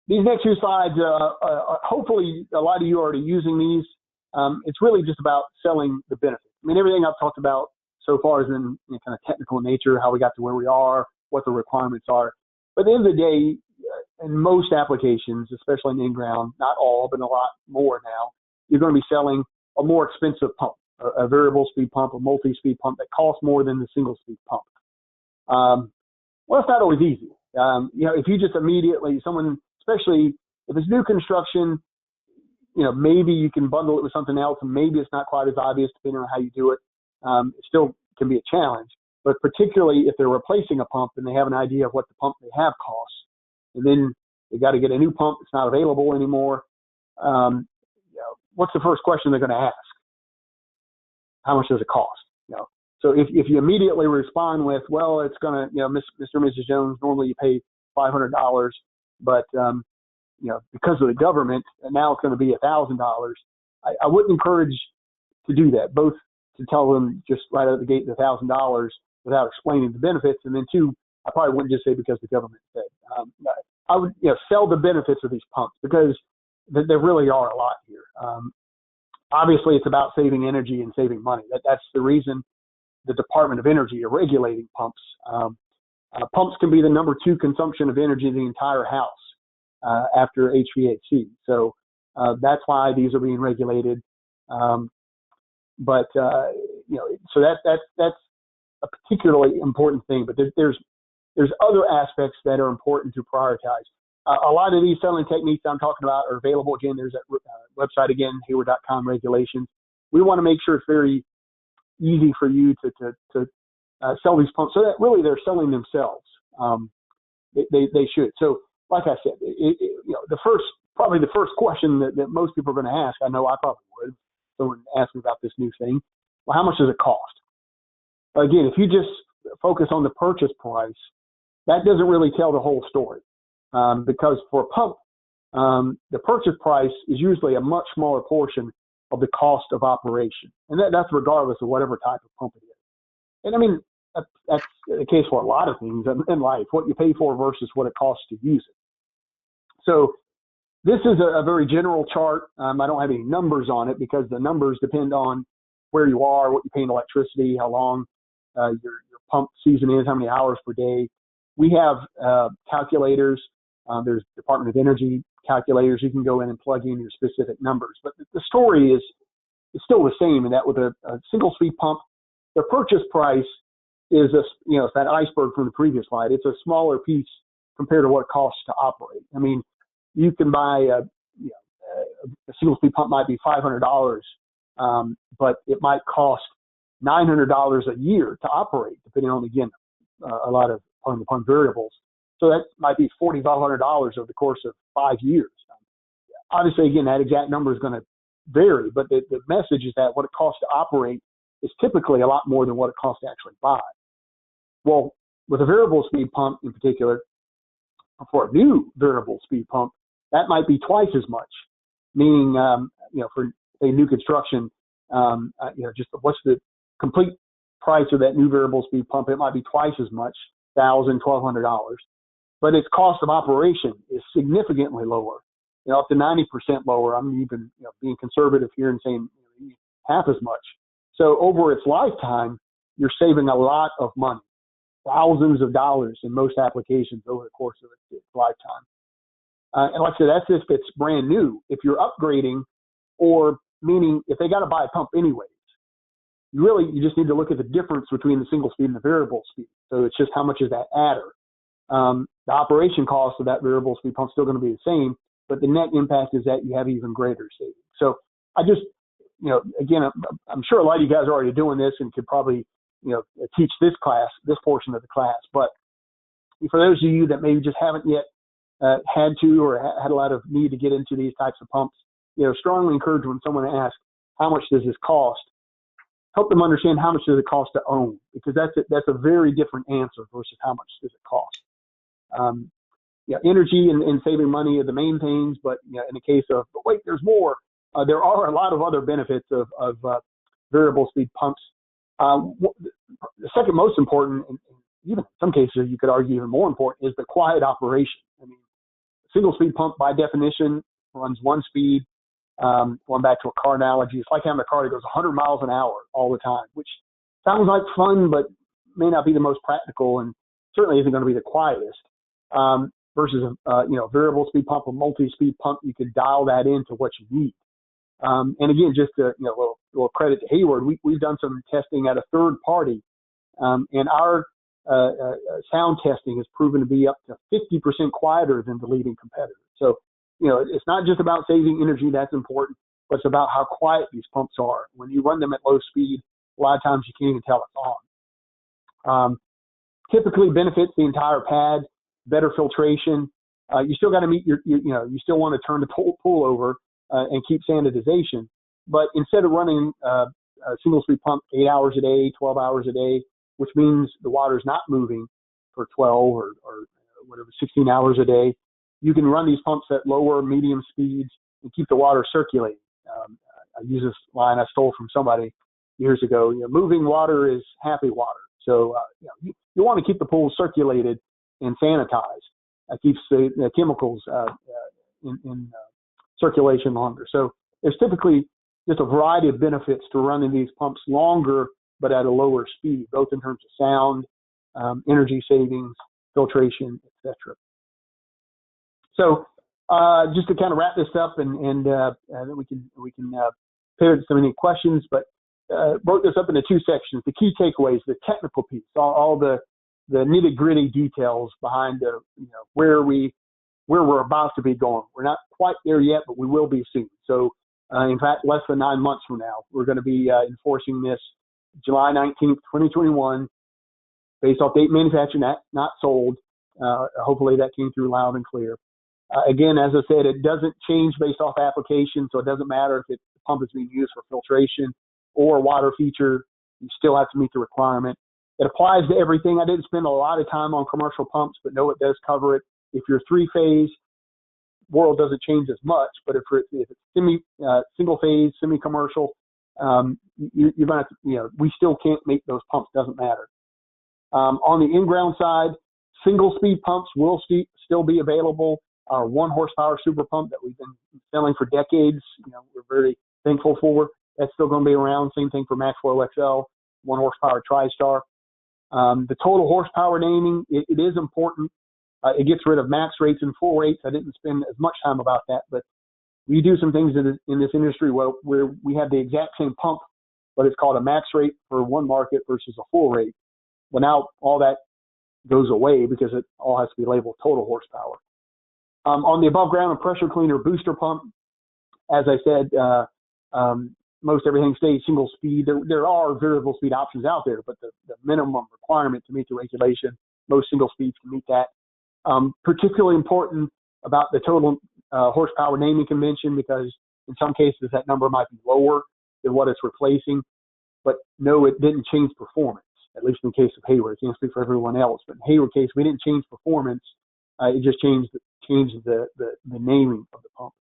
These next few slides, hopefully a lot of you are already using these. It's really just about selling the benefits. I mean, everything I've talked about so far has been kind of technical in nature, how we got to where we are, what the requirements are. But at the end of the day, in most applications, especially in in-ground, not all, but a lot more now, you're going to be selling a more expensive pump, a variable speed pump, a multi-speed pump that costs more than the single speed pump. Well, it's not always easy. If you just immediately, especially if it's new construction, maybe you can bundle it with something else, and maybe it's not quite as obvious depending on how you do it. It still can be a challenge, but particularly if they're replacing a pump and they have an idea of what the pump they have costs, and then they got to get a new pump that's not available anymore. What's the first question they're going to ask? How much does it cost? So if you immediately respond with, well, it's going to, Mr. and Mrs. Jones, normally you pay $500, but because of the government, and now it's going to be $1,000. I wouldn't encourage to do that. Both to tell them just right out of the gate the $1,000, without explaining the benefits. And then two, I probably wouldn't just say because the government said. I would sell the benefits of these pumps because there really are a lot here. Obviously, it's about saving energy and saving money. That's the reason the Department of Energy are regulating pumps. Pumps can be the number 2 consumption of energy in the entire house after HVAC. So that's why these are being regulated. So that's a particularly important thing. But there's other aspects that are important to prioritize. A lot of these selling techniques I'm talking about are available. Again, there's that website again, Hayward.com regulations. We want to make sure it's very easy for you to sell these pumps, so that really they're selling themselves. They should. So, like I said, probably the first question that most people are going to ask, I know I probably would, someone asked me about this new thing. Well, how much does it cost? Again, if you just focus on the purchase price, that doesn't really tell the whole story. Because for a pump, the purchase price is usually a much smaller portion of the cost of operation. And that's regardless of whatever type of pump it is. And I mean, that's the case for a lot of things in life, what you pay for versus what it costs to use it. So this is a very general chart. I don't have any numbers on it because the numbers depend on where you are, what you pay in electricity, how long your pump season is, how many hours per day. We have calculators. There's Department of Energy calculators. You can go in and plug in your specific numbers. But the story is still the same, in that with a single speed pump, the purchase price is it's that iceberg from the previous slide. It's a smaller piece compared to what it costs to operate. I mean, you can buy a single speed pump might be $500, but it might cost $900 a year to operate, depending on, again, a lot of upon variables. So that might be $4,500 over the course of 5 years. Obviously, again, that exact number is going to vary, but the message is that what it costs to operate is typically a lot more than what it costs to actually buy. Well, with a variable speed pump in particular, for a new variable speed pump, that might be twice as much, meaning, for a new construction, just what's the complete price of that new variable speed pump? It might be twice as much, $1,000, $1,200, but its cost of operation is significantly lower, up to 90% lower. I'm even being conservative here and saying half as much. So over its lifetime, you're saving a lot of money, thousands of dollars in most applications over the course of its lifetime. And like I said, that's if it's brand new. If you're upgrading, or meaning if they got to buy a pump anyways, you just need to look at the difference between the single speed and the variable speed. So it's just how much is that adder. The operation cost of that variable speed pump is still going to be the same, but the net impact is that you have even greater savings. So I just, again, I'm sure a lot of you guys are already doing this and could probably, teach this portion of the class. But for those of you that maybe just haven't yet had to or had a lot of need to get into these types of pumps, strongly encourage when someone asks, how much does this cost? Help them understand how much does it cost to own, because that's a very different answer versus how much does it cost. Energy and saving money are the main things, but in the case of, but wait, there's more. There are a lot of other benefits of variable speed pumps. The second most important, and even in some cases you could argue even more important, is the quiet operation. I mean, a single speed pump by definition runs one speed. Going back to a car analogy, it's like having a car that goes 100 miles an hour all the time, which sounds like fun, but may not be the most practical, and certainly isn't going to be the quietest. Versus a variable speed pump, a multi-speed pump, you can dial that into what you need. And again, just a little credit to Hayward, we've done some testing at a third party, and our sound testing has proven to be up to 50% quieter than the leading competitor. So, it's not just about saving energy, that's important, but it's about how quiet these pumps are. When you run them at low speed, a lot of times you can't even tell it's on. Typically benefits the entire pad, better filtration. You still got to meet you still want to turn the pool over and keep sanitization. But instead of running a single speed pump 8 hours a day, 12 hours a day, which means the water's not moving for 12 or whatever, 16 hours a day, you can run these pumps at lower, medium speeds and keep the water circulating. I use this line I stole from somebody years ago. Moving water is happy water. So you want to keep the pool circulated and sanitized. That keeps the chemicals in circulation longer. So there's typically just a variety of benefits to running these pumps longer, but at a lower speed, both in terms of sound, energy savings, filtration, etc. So just to kind of wrap this up, and then we can pivot to some any questions, but broke this up into two sections. The key takeaways, the technical piece, all the nitty gritty details behind where we're about to be going. We're not quite there yet, but we will be soon. So in fact, less than 9 months from now, we're going to be enforcing this July 19th, 2021, based off date manufactured, not sold. Hopefully that came through loud and clear. Again, as I said, it doesn't change based off application, so it doesn't matter if the pump is being used for filtration or water feature. You still have to meet the requirement. It applies to everything. I didn't spend a lot of time on commercial pumps, but no, it does cover it. If you're three-phase, world doesn't change as much, but if it's single-phase, semi-commercial, you're going to, we still can't make those pumps. Doesn't matter. On the in-ground side, single-speed pumps will still be available. Our 1 horsepower super pump that we've been selling for decades, we're very thankful for. That's still going to be around. Same thing for Maxwell XL, 1 horsepower TriStar. The total horsepower naming, it is important. It gets rid of max rates and full rates. I didn't spend as much time about that, but we do some things in this industry where we have the exact same pump, but it's called a max rate for one market versus a full rate. Well, now all that goes away because it all has to be labeled total horsepower. On the above ground and pressure cleaner booster pump, as I said, most everything stays single speed. There are variable speed options out there, but the minimum requirement to meet the regulation, most single speeds can meet that. Particularly important about the total horsepower naming convention, because in some cases that number might be lower than what it's replacing, but no, it didn't change performance, at least in the case of Hayward. I can't speak for everyone else, but in Hayward case, we didn't change performance. It just changed the naming of the pump.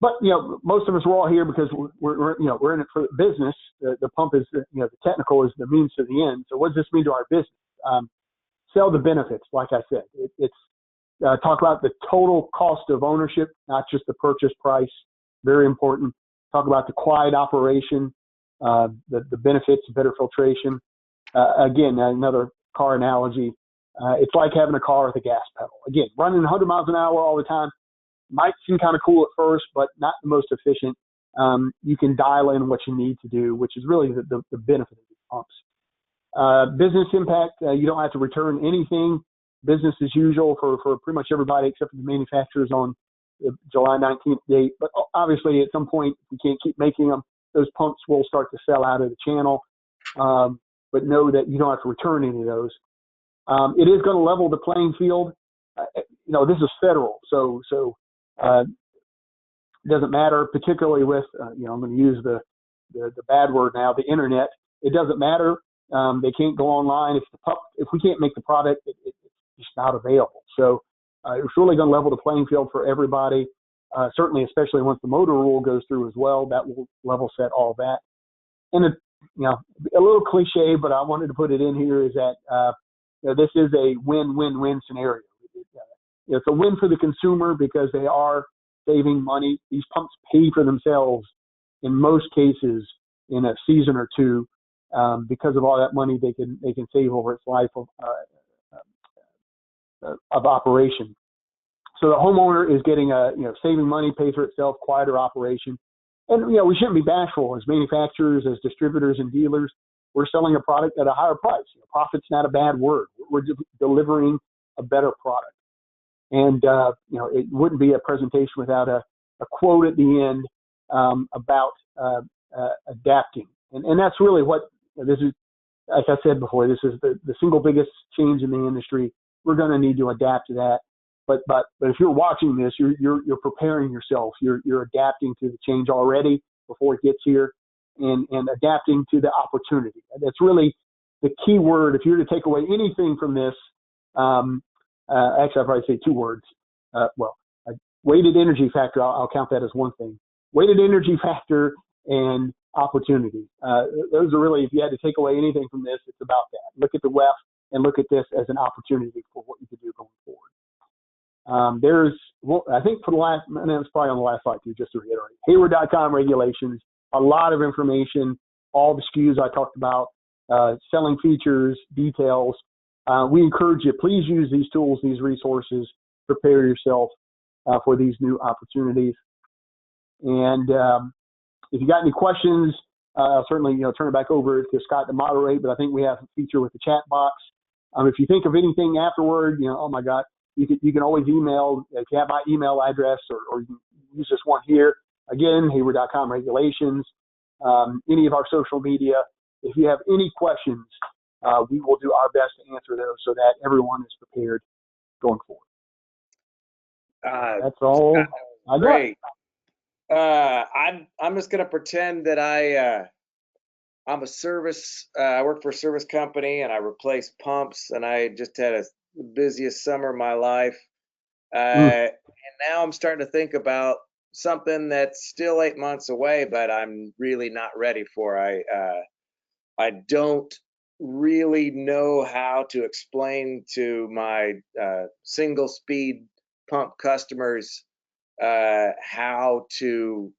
But most of us are all here because we're in it for business. The pump is the technical is the means to the end. So what does this mean to our business? Sell the benefits, like I said. It's talk about the total cost of ownership, not just the purchase price. Very important. Talk about the quiet operation, the benefits, better filtration. Again, another car analogy. It's like having a car with a gas pedal. Again, running 100 miles an hour all the time might seem kind of cool at first, but not the most efficient. You can dial in what you need to do, which is really the benefit of these pumps. Business impact, you don't have to return anything. Business as usual for pretty much everybody except for the manufacturers on the July 19th date. But obviously, at some point, if we can't keep making them, those pumps will start to sell out of the channel. But know that you don't have to return any of those. It is going to level the playing field. This is federal, so it doesn't matter, particularly with, I'm going to use the bad word now, the internet. It doesn't matter. They can't go online. If we can't make the product, it's just not available. So it's really going to level the playing field for everybody. Certainly, especially once the motor rule goes through as well, that will level set all that. And a little cliche, but I wanted to put it in here, is that this is a win-win-win scenario. It's a win for the consumer because they are saving money. These pumps pay for themselves in most cases in a season or two because of all that money they can save over its life of operation. So the homeowner is getting saving money, pays for itself, quieter operation. And we shouldn't be bashful as manufacturers, as distributors and dealers. We're selling a product at a higher price. Profit's not a bad word. We're delivering a better product. And, it wouldn't be a presentation without a quote at the end about adapting. And that's really what this is. Like I said before, this is the single biggest change in the industry. We're going to need to adapt to that. But if you're watching this, you're preparing yourself. You're adapting to the change already before it gets here, and adapting to the opportunity. That's really the key word. If you were to take away anything from this, actually, I'd probably say two words. Weighted energy factor. I'll count that as one thing. Weighted energy factor and opportunity. Those are really, if you had to take away anything from this, it's about that. Look at the WEF and look at this as an opportunity for what you can do going forward. Well, I think for the last, and it's probably on the last slide too, just to reiterate, Hayward.com regulations, a lot of information, all the SKUs I talked about, selling features, details. We encourage you, please use these tools, these resources, prepare yourself for these new opportunities. And if you got any questions, I'll certainly turn it back over to Scott to moderate, but I think we have a feature with the chat box. If you think of anything afterward, oh my God, you can always email, if you have my email address, or you can use this one here. Again, Hayward.com regulations, any of our social media. If you have any questions, we will do our best to answer those so that everyone is prepared going forward. That's all I got. Great. I'm just going to pretend that I'm a service. I work for a service company and I replace pumps, and I just had the busiest summer of my life. And now I'm starting to think about something that's still 8 months away, but I'm really not ready for. I don't really know how to explain to my single speed pump customers how to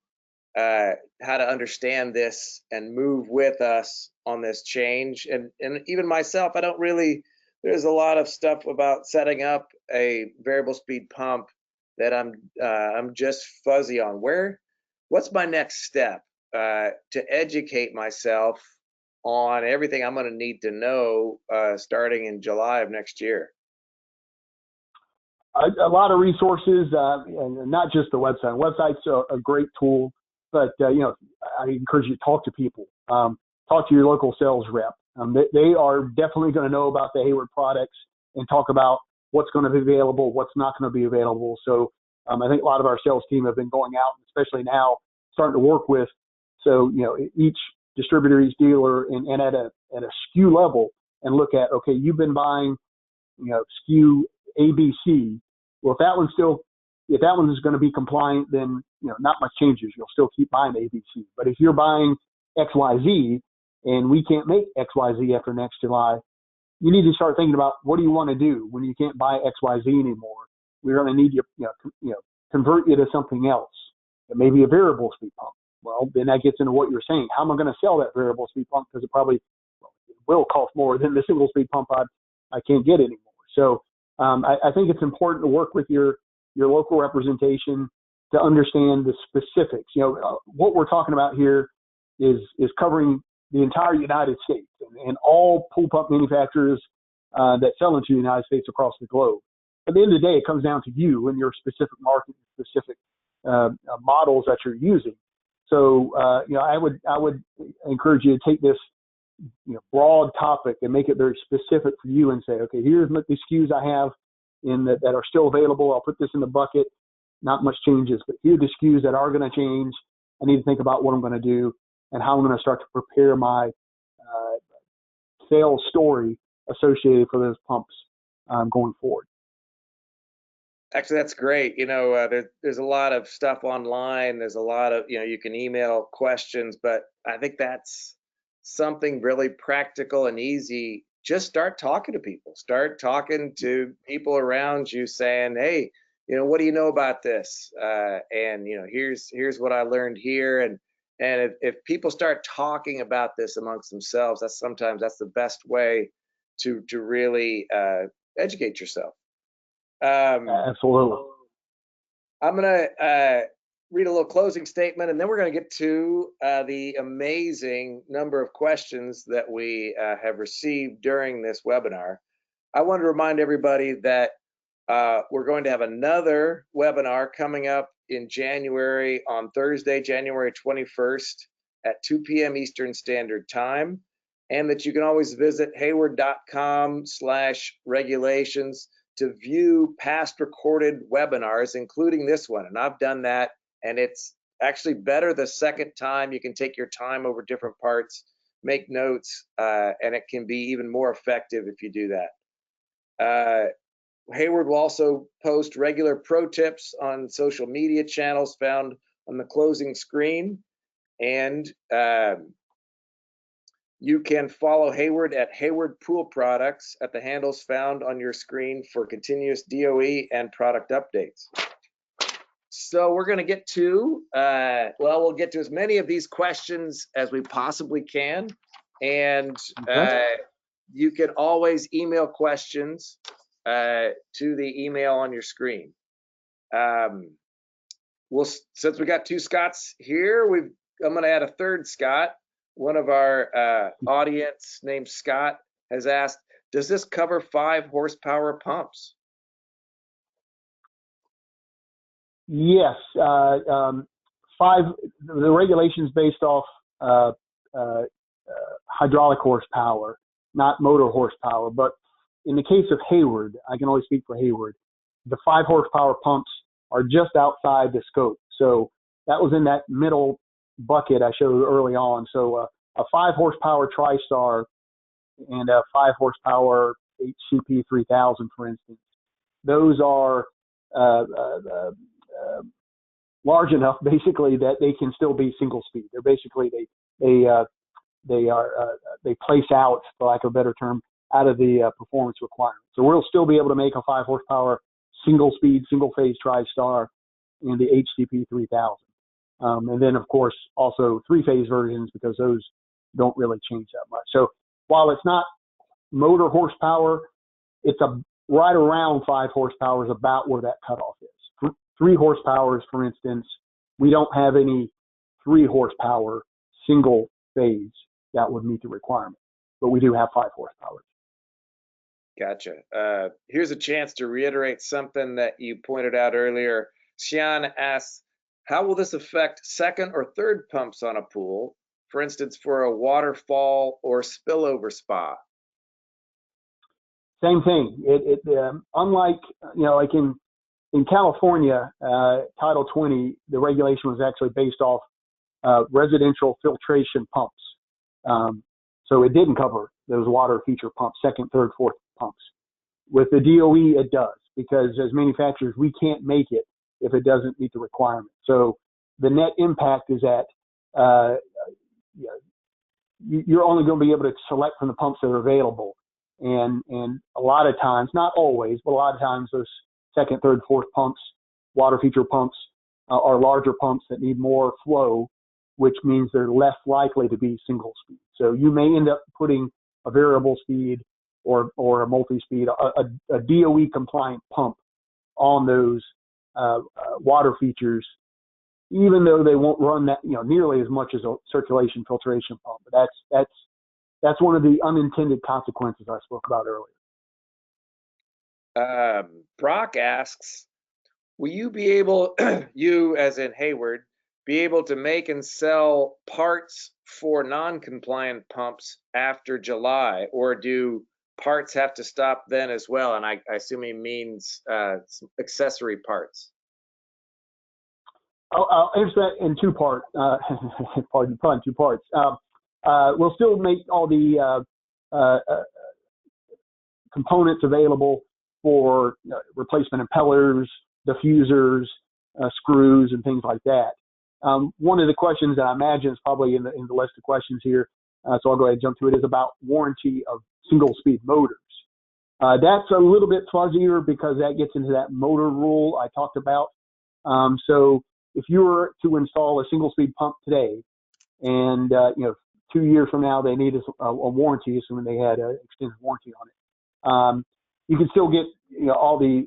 understand this and move with us on this change. And even myself, I don't really, there's a lot of stuff about setting up a variable speed pump that I'm just fuzzy on. What's my next step to educate myself on everything I'm going to need to know starting in July of next year? A lot of resources, and not just the website. Website's a great tool, but I encourage you to talk to people. Talk to your local sales rep. They are definitely going to know about the Hayward products and talk about what's going to be available, what's not going to be available. So I think a lot of our sales team have been going out, especially now, starting to work with. So each distributor, each dealer, and at a SKU level, and look at, okay, you've been buying SKU ABC. Well, if that one is going to be compliant, then not much changes. You'll still keep buying ABC. But if you're buying XYZ and we can't make XYZ after next July, you need to start thinking about, what do you want to do when you can't buy XYZ anymore? We're going to need you, convert you to something else. It may be a variable speed pump. Well, then that gets into what you're saying. How am I going to sell that variable speed pump? Because it will cost more than the single speed pump I can't get anymore. So I think it's important to work with your local representation to understand the specifics. What we're talking about here is covering the entire United States and all pool pump manufacturers that sell into the United States across the globe. At the end of the day, it comes down to you and your specific market, specific models that you're using. So I would encourage you to take this broad topic and make it very specific for you and say, okay, here's the SKUs I have that are still available. I'll put this in the bucket. Not much changes, but here are the SKUs that are going to change. I need to think about what I'm going to do and how I'm going to start to prepare my sales story associated for those pumps going forward. Actually, that's great. There's a lot of stuff online. There's a lot of, you can email questions, but I think that's something really practical and easy. Just start talking to people. Start talking to people around you saying, hey, what do you know about this? And here's what I learned here. And if people start talking about this amongst themselves, that's the best way to really educate yourself. Absolutely. I'm going to read a little closing statement, and then we're going to get to the amazing number of questions that we have received during this webinar. I want to remind everybody that we're going to have another webinar coming up in January on Thursday, January 21st at 2 p.m. Eastern Standard Time, and that you can always visit hayward.com/regulations to view past recorded webinars, including this one. And I've done that, and it's actually better the second time. You can take your time over different parts, make notes, and it can be even more effective if you do that. Hayward will also post regular pro tips on social media channels found on the closing screen. And you can follow Hayward at Hayward Pool Products at the handles found on your screen for continuous DOE and product updates. So we're going to get to, we'll get to as many of these questions as we possibly can. And you can always email questions to the email on your screen. Since we got two Scotts here, I'm going to add a third Scott. One of our audience named Scott has asked, does this cover 5 horsepower pumps? Yes. 5, the regulations based off hydraulic horsepower, not motor horsepower. But in the case of Hayward, I can only speak for Hayward, the 5 horsepower pumps are just outside the scope. So that was in that middle bucket I showed early on. So a 5 horsepower TriStar and a 5 horsepower HCP 3000, for instance, those are large enough basically that they can still be single speed. They're basically they place out, for lack of a better term, out of the performance requirement. So we'll still be able to make a 5 horsepower single speed, single phase TriStar in the HCP 3000. And then of course also 3-phase versions, because those don't really change that much. So while it's not motor horsepower, it's right around 5 horsepower is about where that cutoff is. 3 horsepowers, for instance, we don't have any 3 horsepower single phase that would meet the requirement, but we do have 5 horsepower. Gotcha. Here's a chance to reiterate something that you pointed out earlier. Sean asks, how will this affect second or third pumps on a pool, for instance, for a waterfall or spillover spa? Same thing. Unlike, like in California, Title 20, the regulation was actually based off residential filtration pumps. So it didn't cover those water feature pumps, second, third, fourth pumps. With the DOE, it does, because as manufacturers, we can't make it if it doesn't meet the requirement. So the net impact is that you're only going to be able to select from the pumps that are available. And a lot of times, not always, but a lot of times those second, third, fourth pumps, water feature pumps, are larger pumps that need more flow, which means they're less likely to be single speed. So you may end up putting a variable speed or a multi-speed, a DOE compliant pump on those water features, even though they won't run that nearly as much as a circulation filtration pump. But that's one of the unintended consequences I spoke about earlier. Brock asks, will you be able, you as in Hayward, be able to make and sell parts for non-compliant pumps after July, or do parts have to stop then as well? And I assume he means accessory parts. I'll answer that in 2 parts. Pardon the pun, 2 parts. We'll still make all the components available for replacement impellers, diffusers, screws, and things like that. One of the questions that I imagine is probably in the list of questions here, so I'll go ahead and jump to it, is about warranty of single-speed motors. That's a little bit fuzzier because that gets into that motor rule I talked about. So if you were to install a single-speed pump today, and 2 years from now they need a warranty, assuming they had an extended warranty on it, you can still get all the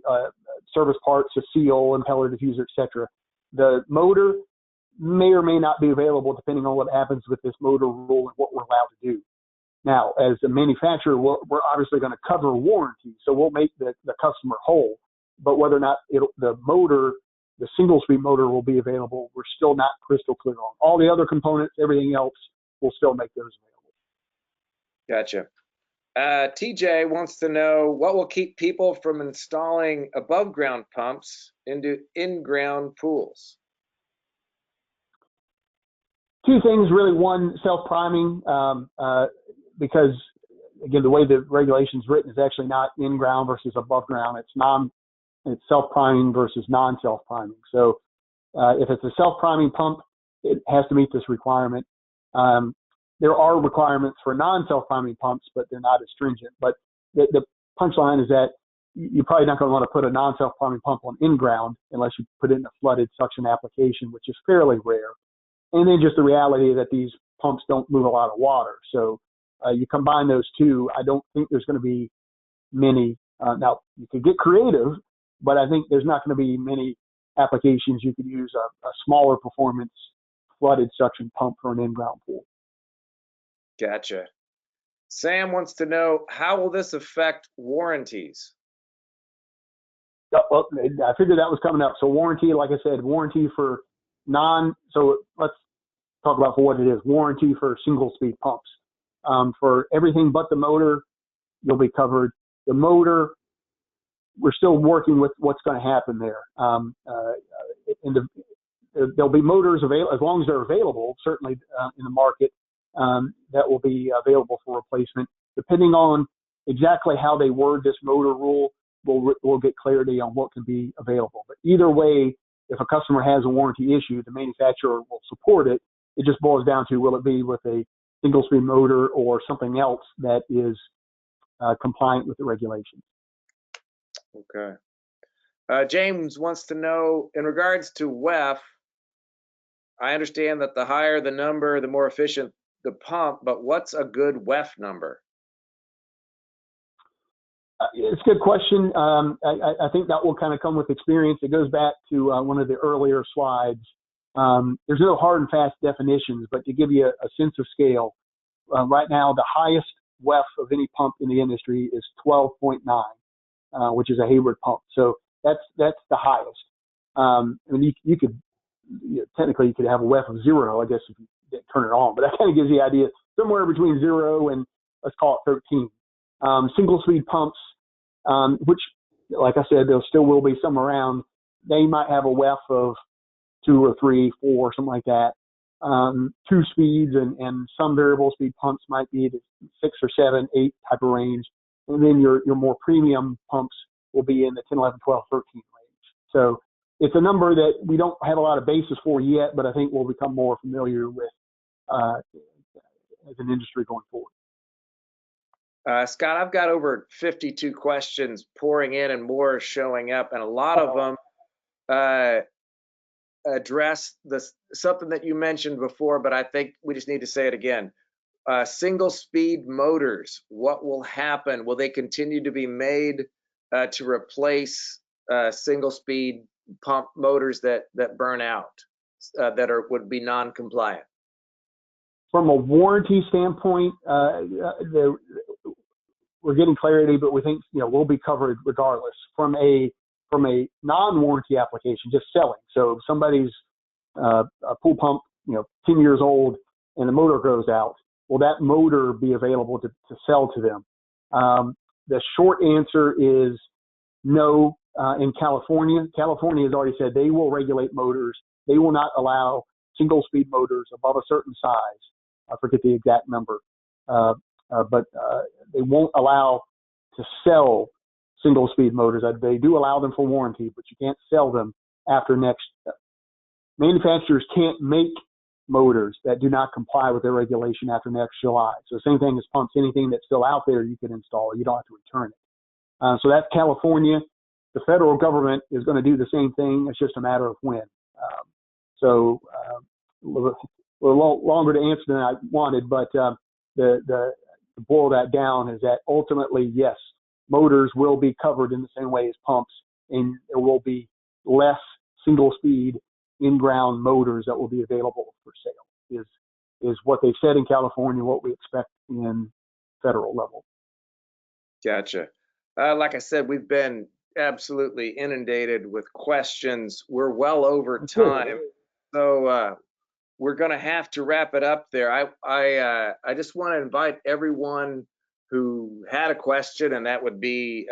service parts, a seal, impeller, diffuser, etc. The motor may or may not be available depending on what happens with this motor rule and what we're allowed to do. Now, as a manufacturer, we're obviously going to cover warranty, so we'll make the customer whole. But whether or not the motor, the single-speed motor, will be available, we're still not crystal clear on. All the other components, everything else, we'll still make those available. Gotcha. TJ wants to know what will keep people from installing above-ground pumps into in-ground pools. 2 things, really. One, self-priming, because again, the way the regulation is written is actually not in-ground versus above-ground. It's self-priming versus non-self-priming. So if it's a self-priming pump, it has to meet this requirement. There are requirements for non-self-priming pumps, but they're not as stringent. But the punchline is that you're probably not going to want to put a non-self-priming pump on in-ground unless you put it in a flooded suction application, which is fairly rare. And then just the reality that these pumps don't move a lot of water. So you combine those two, I don't think there's going to be many. Now, you could get creative, but I think there's not going to be many applications you could use a smaller performance flooded suction pump for an in-ground pool. Gotcha. Sam wants to know, how will this affect warranties? Well, I figured that was coming up. So warranty, like I said, warranty for so let's talk about for what it is. Warranty for single speed pumps. For everything but the motor, you'll be covered. The motor, we're still working with what's going to happen there. There'll be motors available, as long as they're available, certainly in the market, that will be available for replacement. Depending on exactly how they word this motor rule, we'll get clarity on what can be available. But either way, if a customer has a warranty issue, the manufacturer will support it. It just boils down to, will it be with a single speed motor or something else that is compliant with the regulations. Okay. James wants to know, in regards to WEF, I understand that the higher the number, the more efficient the pump, but what's a good WEF number? It's a good question. I think that will kind of come with experience. It goes back to one of the earlier slides. There's no hard and fast definitions, but to give you a sense of scale, right now the highest WEF of any pump in the industry is 12.9, which is a Hayward pump. So that's the highest. I mean, you could technically you could have a WEF of 0, I guess, if you turn it on, but that kind of gives you the idea, somewhere between 0 and let's call it 13. Single speed pumps, which, like I said, there still will be some around. They might have a WEF of 2 or 3, 4, something like that. 2 speeds and some variable speed pumps might be the 6 or 7, 8 type of range. And then your more premium pumps will be in the 10, 11, 12, 13 range. So it's a number that we don't have a lot of basis for yet, but I think we'll become more familiar with as an industry going forward. Scott, I've got over 52 questions pouring in and more showing up, and a lot of them address something that you mentioned before, but I think we just need to say it again. Single speed motors, what will happen? Will they continue to be made to replace single speed pump motors that burn out, that would be non-compliant? From a warranty standpoint, we're getting clarity, but we think we'll be covered regardless. From a non-warranty application, just selling. So if somebody's a pool pump, 10 years old, and the motor goes out, will that motor be available to sell to them? The short answer is no. In California has already said they will regulate motors. They will not allow single speed motors above a certain size. I forget the exact number, but they won't allow to sell single speed motors. They do allow them for warranty, but you can't sell them after next. Manufacturers can't make motors that do not comply with their regulation after next July. So same thing as pumps. Anything that's still out there, you can install. You don't have to return it. So that's California. The federal government is going to do the same thing. It's just a matter of when. So a little longer to answer than I wanted, but to boil that down is that ultimately, yes, motors will be covered in the same way as pumps, and there will be less single-speed in-ground motors that will be available for sale. Is what they've said in California, what we expect in federal level. Gotcha. Like I said, we've been absolutely inundated with questions. We're well over time, so we're going to have to wrap it up there. I just want to invite everyone who had a question, and that would be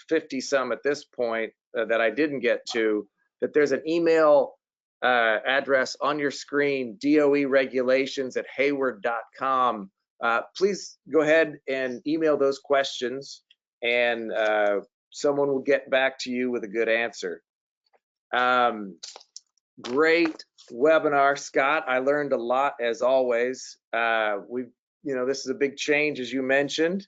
50 some at this point that I didn't get to, that there's an email address on your screen, doeregulations@hayward.com. Please go ahead and email those questions, and someone will get back to you with a good answer. Great webinar, Scott. I learned a lot as always. This is a big change, as you mentioned,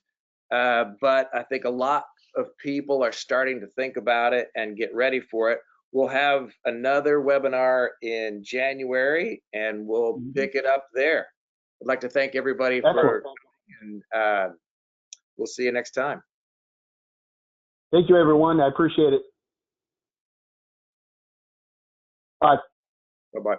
but I think a lot of people are starting to think about it and get ready for it. We'll have another webinar in January, and we'll pick it up there. I'd like to thank everybody for, and we'll see you next time. Thank you, everyone. I appreciate it. Bye. Bye-bye.